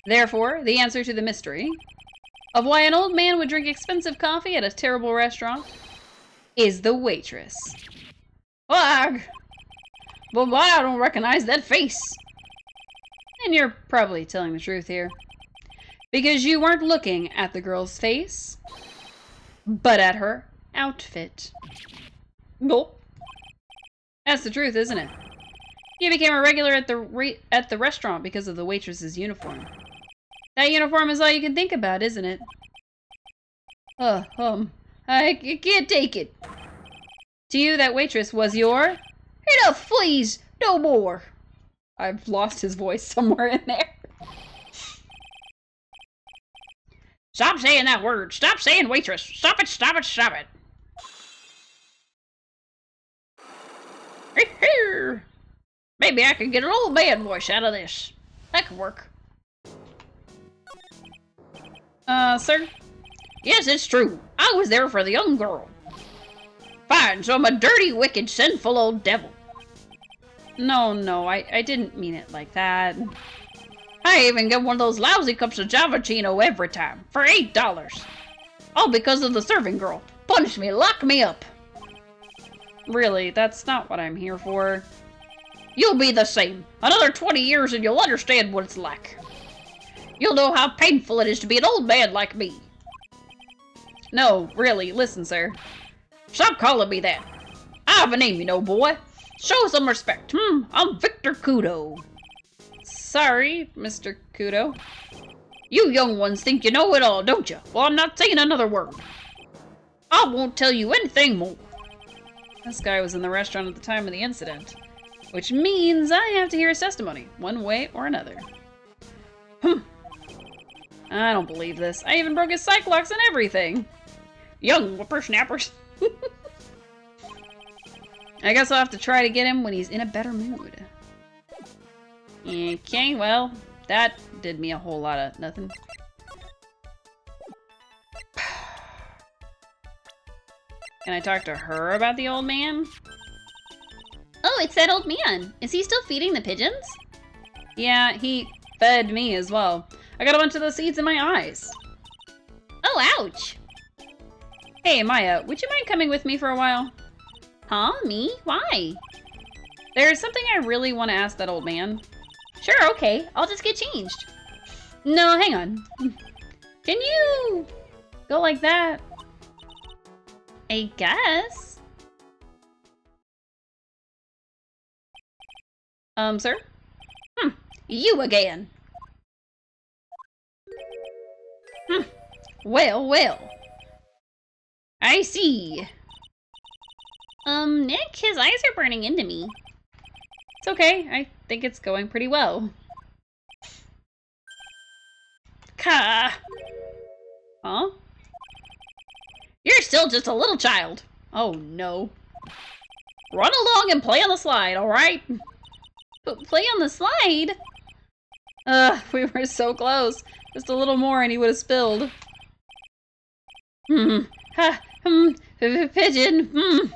Therefore, the answer to the mystery of why an old man would drink expensive coffee at a terrible restaurant is the waitress. Ugh! But why I don't recognize that face? And you're probably telling the truth here. Because you weren't looking at the girl's face, but at her outfit. Nope. That's the truth, isn't it? You became a regular at the restaurant because of the waitress's uniform. That uniform is all you can think about, isn't it? I can't take it. To you, that waitress was your... Enough, please! No more! I've lost his voice somewhere in there. Stop saying that word! Stop saying waitress! Stop it, stop it, stop it! Here! Maybe I can get an old man voice out of this. That could work. Sir? Yes, it's true. I was there for the young girl. Fine, so I'm a dirty, wicked, sinful old devil. No, I didn't mean it like that. I even get one of those lousy cups of Javachino every time, for $8. All because of the serving girl. Punish me, lock me up. Really, that's not what I'm here for. You'll be the same. Another 20 years and you'll understand what it's like. You'll know how painful it is to be an old man like me. No, really, listen, sir. Stop calling me that. I have a name, you know, boy. Show some respect. I'm Victor Kudo. Sorry, Mr. Kudo. You young ones think you know it all, don't you? Well, I'm not saying another word. I won't tell you anything more. This guy was in the restaurant at the time of the incident, which means I have to hear his testimony, one way or another. I don't believe this. I even broke his cyclocks and everything. Young whippersnappers. I guess I'll have to try to get him when he's in a better mood. Okay, well, that did me a whole lot of nothing. Can I talk to her about the old man? Oh, it's that old man. Is he still feeding the pigeons? Yeah, he fed me as well. I got a bunch of those seeds in my eyes. Oh, ouch. Hey, Maya, would you mind coming with me for a while? Huh? Me? Why? There's something I really want to ask that old man. Sure, okay. I'll just get changed. No, hang on. Can you go like that? I guess. Sir? You again. Well, well. I see. Nick, his eyes are burning into me. It's okay. I think it's going pretty well. Huh? You're still just a little child. Oh, no. Run along and play on the slide, alright? But play on the slide? We were so close. Just a little more and he would have spilled. Pigeon.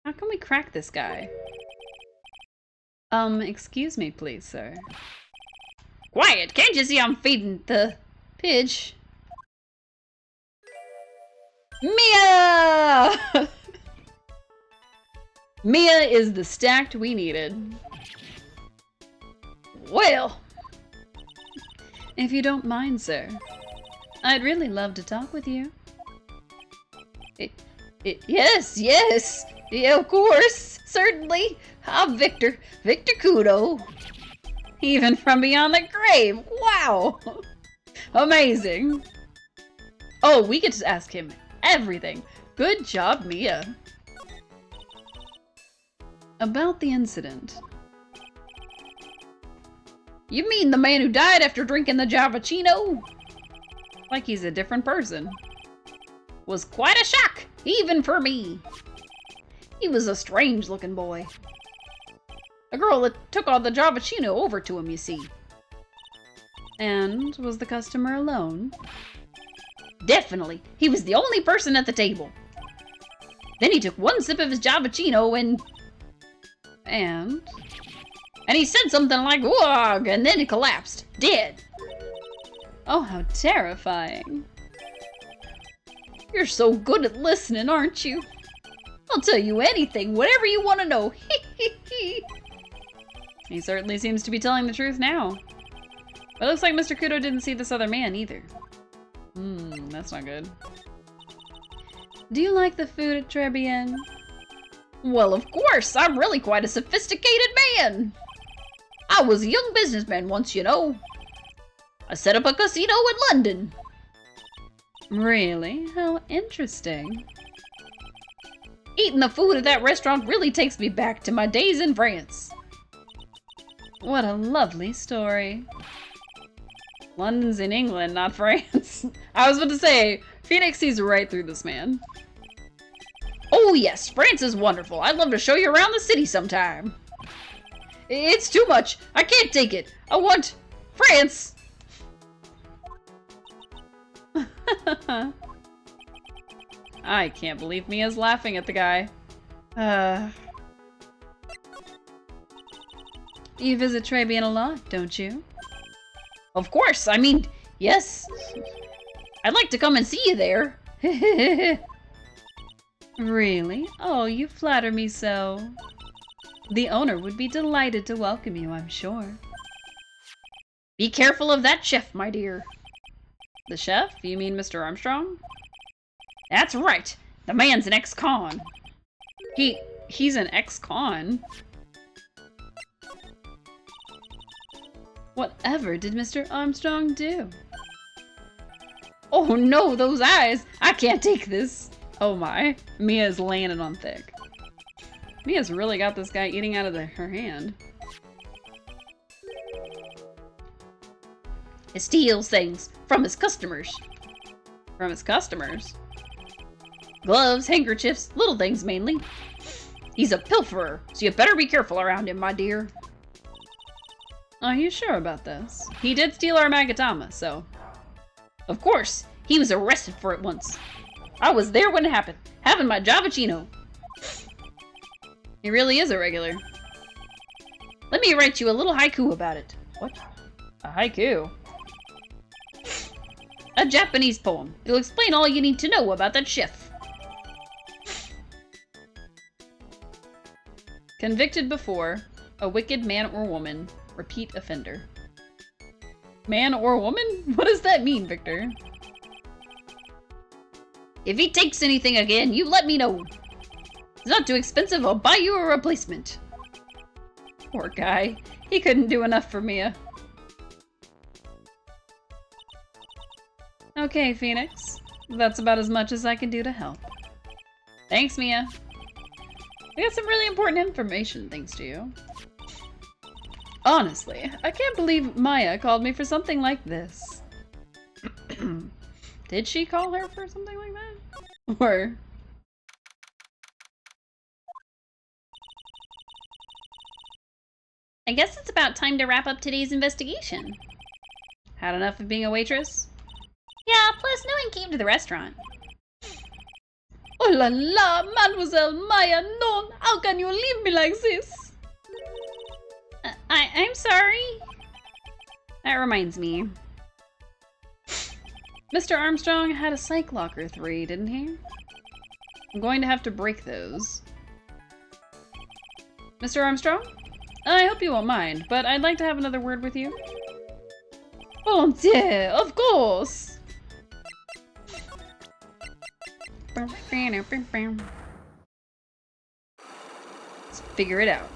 How can we crack this guy? Excuse me, please, sir. Quiet! Can't you see I'm feeding the Pidge. Mia! Mia is the stacked we needed. Well, if you don't mind, sir, I'd really love to talk with you. Yes, yeah, of course, certainly. I'm Victor Kudo. Even from beyond the grave. Wow. Amazing. Oh, we get to ask him everything. Good job, Mia. About the incident. You mean the man who died after drinking the Javachino? Like he's a different person. Was quite a shock, even for me. He was a strange-looking boy. A girl that took all the Javachino over to him, you see. And was the customer alone? Definitely. He was the only person at the table. Then he took one sip of his Javachino And he said something like, "Wog," and then he collapsed, dead. Oh, how terrifying. You're so good at listening, aren't you? I'll tell you anything, whatever you want to know. He certainly seems to be telling the truth now. But it looks like Mr. Kudo didn't see this other man either. That's not good. Do you like the food at Trebien? Well, of course, I'm really quite a sophisticated man. I was a young businessman once, you know. I set up a casino in London. Really? How interesting. Eating the food at that restaurant really takes me back to my days in France. What a lovely story. London's in England, not France. I was about to say, Phoenix sees right through this man. Oh yes, France is wonderful. I'd love to show you around the city sometime. It's too much. I can't take it. I want France. I can't believe Mia's laughing at the guy. You visit Trebien a lot, don't you? Of course, I mean, yes. I'd like to come and see you there. Really? Oh, you flatter me so. The owner would be delighted to welcome you, I'm sure. Be careful of that chef, my dear. The chef? You mean Mr. Armstrong? That's right. The man's an ex-con. He's an ex-con? Whatever did Mr. Armstrong do? Oh no, those eyes! I can't take this! Oh my. Mia's laying it on thick. Mia's really got this guy eating out of her hand. He steals things from his customers. From his customers? Gloves, handkerchiefs, little things mainly. He's a pilferer, so you better be careful around him, my dear. Are you sure about this? He did steal our Magatama, so... Of course, he was arrested for it once. I was there when it happened, having my Javachino. He really is a regular. Let me write you a little haiku about it. What? A haiku? A Japanese poem. It'll explain all you need to know about that chef. Convicted before, a wicked man or woman, repeat offender. Man or woman? What does that mean, Victor? If he takes anything again, you let me know. It's not too expensive, I'll buy you a replacement. Poor guy. He couldn't do enough for Mia. Okay, Phoenix. That's about as much as I can do to help. Thanks, Mia. I got some really important information thanks to you. Honestly, I can't believe Maya called me for something like this. Did she call her for something like that? Or... I guess it's about time to wrap up today's investigation. Had enough of being a waitress? Yeah, plus no one came to the restaurant. Oh la la, Mademoiselle Maya, no! How can you leave me like this? I'm sorry. That reminds me. Mr. Armstrong had a Psych Locker 3, didn't he? I'm going to have to break those. Mr. Armstrong? I hope you won't mind, but I'd like to have another word with you. Volontiers, of course! Let's figure it out.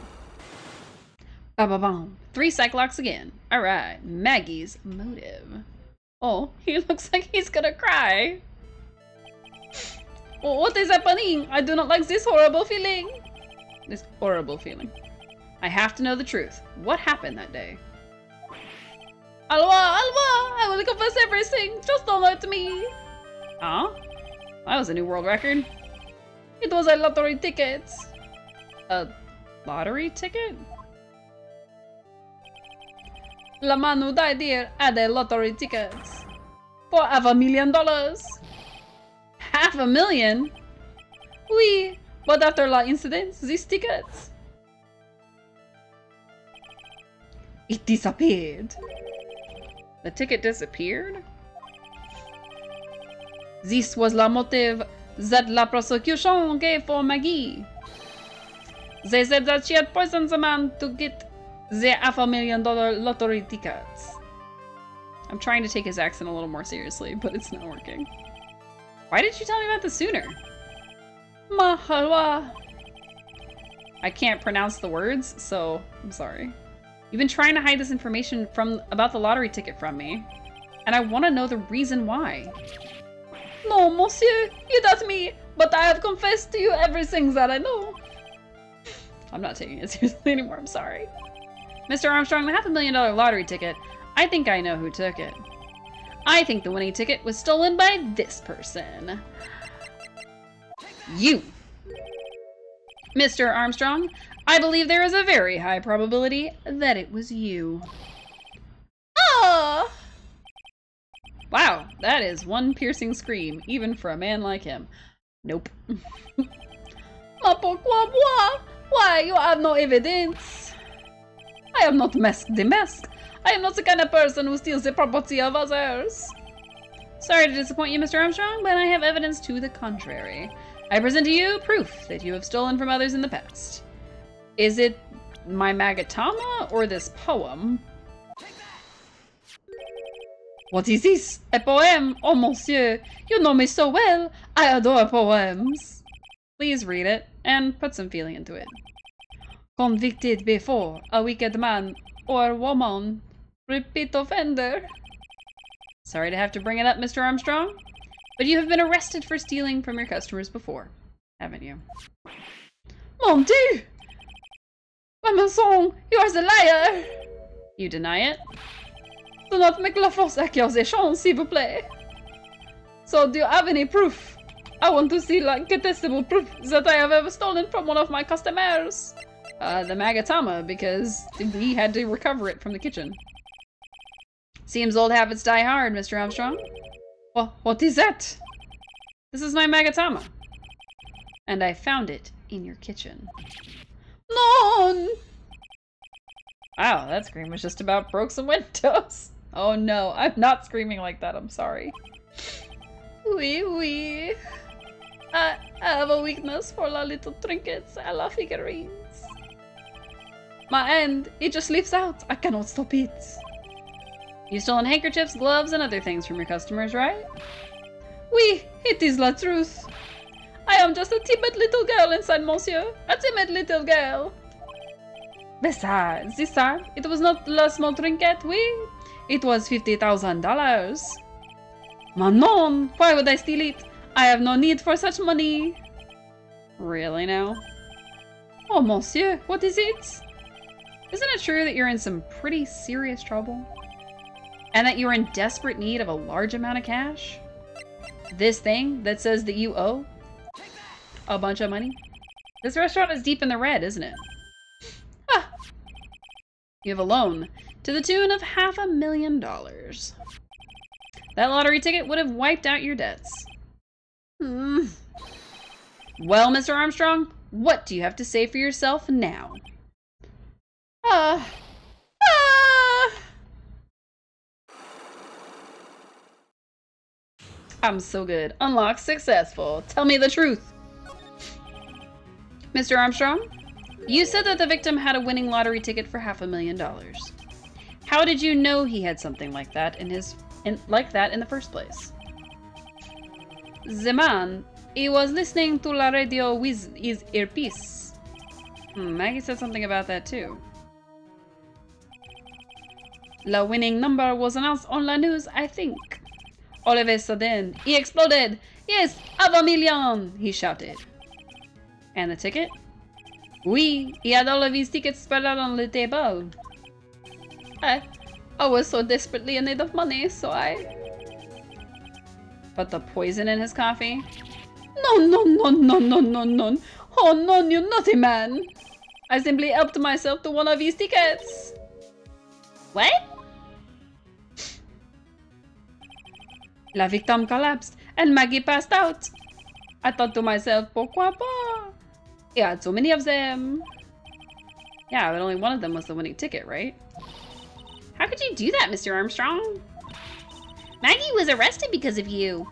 Ba-ba-bum. 3 Psych Locks again. Alright, Maggie's motive. Oh, he looks like he's gonna cry. Oh, what is happening? I do not like this horrible feeling. This horrible feeling. I have to know the truth. What happened that day? Alva, I will confess everything. Just don't lie to me. Huh? That was a new world record. It was a lottery ticket. A lottery ticket? La man who died here had a lottery ticket. For $500,000. $500,000? Oui, but after la incident, this ticket... it disappeared. The ticket disappeared? This was the motive that la prosecution gave for Maggie. They said that she had poisoned the man to get the $500,000 lottery tickets. I'm trying to take his accent a little more seriously, but it's not working. Why didn't you tell me about this sooner? Mahalwa. I can't pronounce the words, so I'm sorry. You've been trying to hide this information about the lottery ticket from me, and I want to know the reason why. No, monsieur, you doubt me, but I have confessed to you everything that I know. I'm not taking it seriously anymore, I'm sorry. Mr. Armstrong, the $500,000 lottery ticket, I think I know who took it. I think the winning ticket was stolen by this person. You. Mr. Armstrong, I believe there is a very high probability that it was you. Oh! Wow, that is one piercing scream, even for a man like him. Nope. Ma pourquoi moi? Why, you have no evidence. I am not the mask. I am not the kind of person who steals the property of others. Sorry to disappoint you, Mr. Armstrong, but I have evidence to the contrary. I present to you proof that you have stolen from others in the past. Is it my Magatama or this poem? What is this? A poem? Oh, monsieur, you know me so well. I adore poems. Please read it and put some feeling into it. Convicted before, a wicked man or woman. Repeat offender. Sorry to have to bring it up, Mr. Armstrong, but you have been arrested for stealing from your customers before, haven't you? Mon Dieu! Mamanson, you are the liar! You deny it? Do not make la fausse accusation, s'il vous plaît. So, do you have any proof? I want to see like contestable proof that I have ever stolen from one of my customers. The Magatama, because we had to recover it from the kitchen. Seems old habits die hard, Mr. Armstrong. Well, what is that? This is my Magatama. And I found it in your kitchen. Non! Wow, that scream was just about broke some windows. Oh no, I'm not screaming like that, I'm sorry. Oui, oui. I have a weakness for la little trinkets and la figurines. My hand, it just leaps out. I cannot stop it. You stolen handkerchiefs, gloves, and other things from your customers, right? Oui, it is la truth. I am just a timid little girl inside, monsieur. A timid little girl. Besides, this time, it was not la small trinket, oui? It was $50,000. Manon, why would I steal it? I have no need for such money. Really now? Oh, monsieur, what is it? Isn't it true that you're in some pretty serious trouble? And that you're in desperate need of a large amount of cash? This thing that says that you owe a bunch of money? This restaurant is deep in the red, isn't it? Ah! You have a loan to the tune of $500,000. That lottery ticket would have wiped out your debts. Well, Mr. Armstrong, what do you have to say for yourself now? I'm so good. Unlock successful. Tell me the truth. Mr. Armstrong, you said that the victim had a winning lottery ticket for $500,000. How did you know he had something like that in the first place? The man, he was listening to la radio with his earpiece. Maggie said something about that too. The winning number was announced on la news, I think. All of a sudden, he exploded. Yes, $500,000, he shouted. And the ticket? Oui, he had all of his tickets spread out on the table. I was so desperately in need of money, so I... But the poison in his coffee? No, no, no, no, no, no, no. Oh, no, you naughty man. I simply helped myself to one of his tickets. What? La victime collapsed, and Maggie passed out. I thought to myself, pourquoi pas? He had so many of them. Yeah, but only one of them was the winning ticket, right? How could you do that, Mr. Armstrong? Maggie was arrested because of you.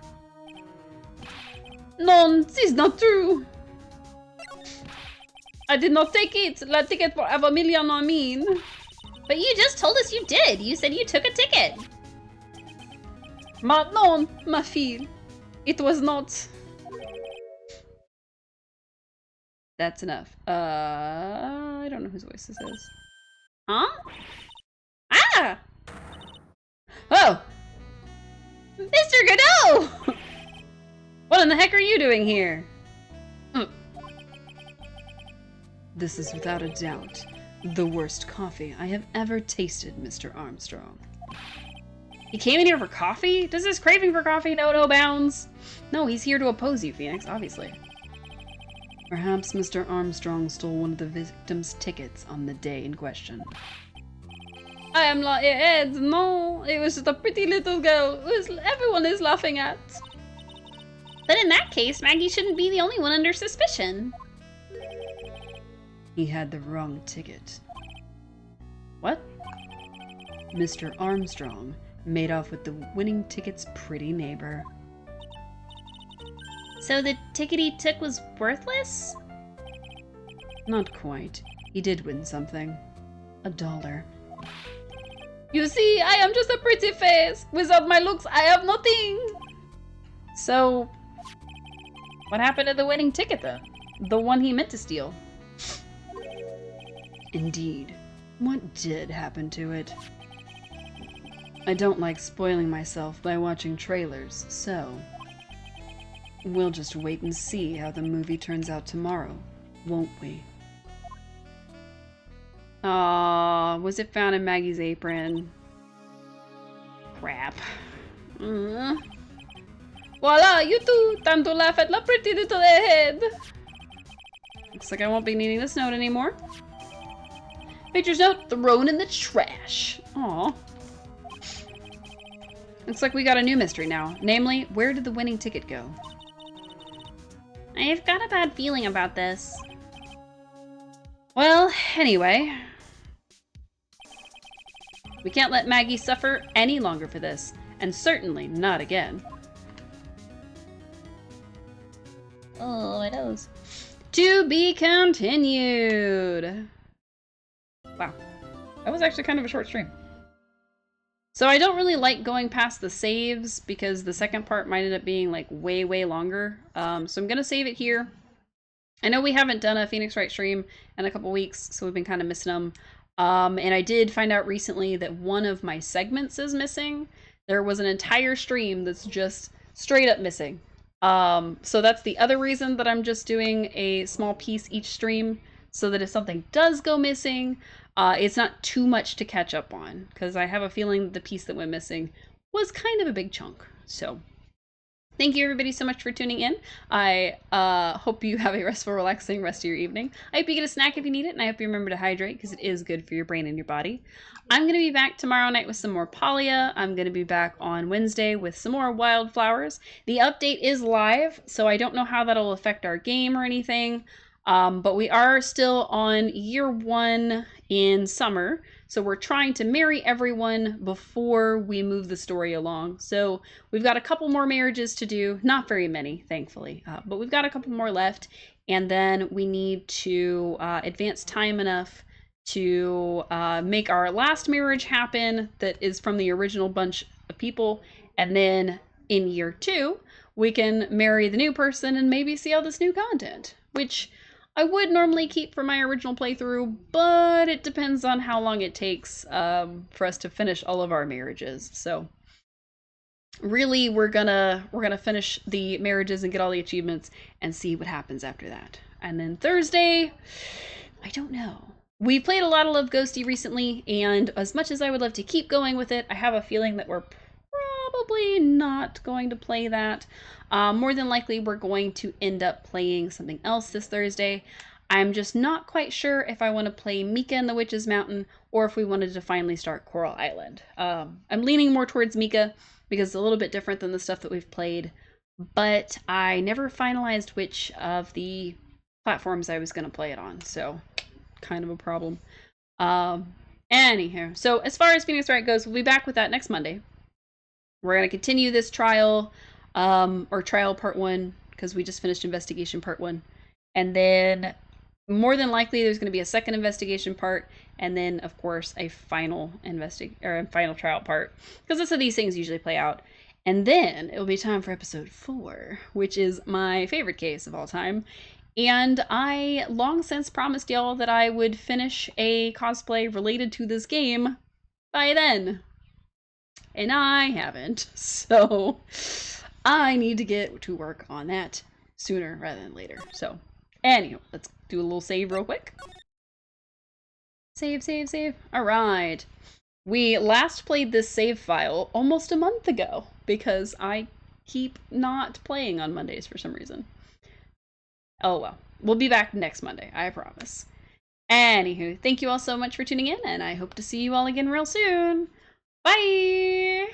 No, this is not true. I did not take it. La ticket for $500,000, I mean. But you just told us you did. You said you took a ticket. Non, ma fille. It was not. That's enough. I don't know whose voice this is. Huh? Ah! Oh! Mr. Godot! What in the heck are you doing here? This is without a doubt the worst coffee I have ever tasted, Mr. Armstrong. He came in here for coffee? Does his craving for coffee know no bounds? No, he's here to oppose you, Phoenix, obviously. Perhaps Mr. Armstrong stole one of the victim's tickets on the day in question. I am not Ed. No, it was just a pretty little girl who everyone is laughing at. But in that case, Maggie shouldn't be the only one under suspicion. He had the wrong ticket. What? Mr. Armstrong made off with the winning ticket's pretty neighbor. So the ticket he took was worthless? Not quite. He did win something. $1. You see, I am just a pretty face. Without my looks, I have nothing. So, what happened to the winning ticket then? The one he meant to steal? Indeed. What did happen to it? I don't like spoiling myself by watching trailers, so we'll just wait and see how the movie turns out tomorrow, won't we? Aww, was it found in Maggie's apron? Crap. Voila, you two! Time to laugh at la pretty little head! Looks like I won't be needing this note anymore. Picture's note thrown in the trash. Aw. Looks like we got a new mystery now. Namely, where did the winning ticket go? I've got a bad feeling about this. Well, anyway. We can't let Maggie suffer any longer for this. And certainly not again. Oh, my nose. To be continued. Wow. That was actually kind of a short stream. So I don't really like going past the saves because the second part might end up being like way, way longer. So I'm going to save it here. I know we haven't done a Phoenix Wright stream in a couple weeks, so we've been kind of missing them. And I did find out recently that one of my segments is missing. There was an entire stream that's just straight up missing. So that's the other reason that I'm just doing a small piece each stream, so that if something does go missing, it's not too much to catch up on, because I have a feeling the piece that went missing was kind of a big chunk. So thank you everybody so much for tuning in. I hope you have a restful, relaxing rest of your evening. I hope you get a snack if you need it, and I hope you remember to hydrate, because it is good for your brain and your body. I'm going to be back tomorrow night with some more Palia. I'm going to be back on Wednesday with some more Wildflowers. The update is live, so I don't know how that'll affect our game or anything. But we are still on year 1 in summer, so we're trying to marry everyone before we move the story along. So we've got a couple more marriages to do, not very many, thankfully, but we've got a couple more left, and then we need to advance time enough to make our last marriage happen that is from the original bunch of people, and then in year 2, we can marry the new person and maybe see all this new content, which I would normally keep for my original playthrough, but it depends on how long it takes for us to finish all of our marriages. So really, we're gonna finish the marriages and get all the achievements and see what happens after that. And then Thursday, I don't know. We played a lot of Love Ghosty recently, and as much as I would love to keep going with it, I have a feeling that we're probably not going to play that. More than likely, we're going to end up playing something else this Thursday. I'm just not quite sure if I want to play Mika and the Witch's Mountain, or if we wanted to finally start Coral Island. I'm leaning more towards Mika, because it's a little bit different than the stuff that we've played, but I never finalized which of the platforms I was going to play it on, so kind of a problem. Anyhow, so as far as Phoenix Wright goes, we'll be back with that next Monday. We're going to continue this trial, or trial part 1, because we just finished investigation part 1. And then, more than likely, there's going to be a second investigation part, and then, of course, a final final trial part, because that's how these things usually play out. And then, it'll be time for episode 4, which is my favorite case of all time. And I long since promised y'all that I would finish a cosplay related to this game by then. And I haven't, so I need to get to work on that sooner rather than later. So, anywho, let's do a little save real quick. Save, save, save. Alright. We last played this save file almost a month ago, because I keep not playing on Mondays for some reason. Oh well. We'll be back next Monday, I promise. Anywho, thank you all so much for tuning in, and I hope to see you all again real soon. Bye!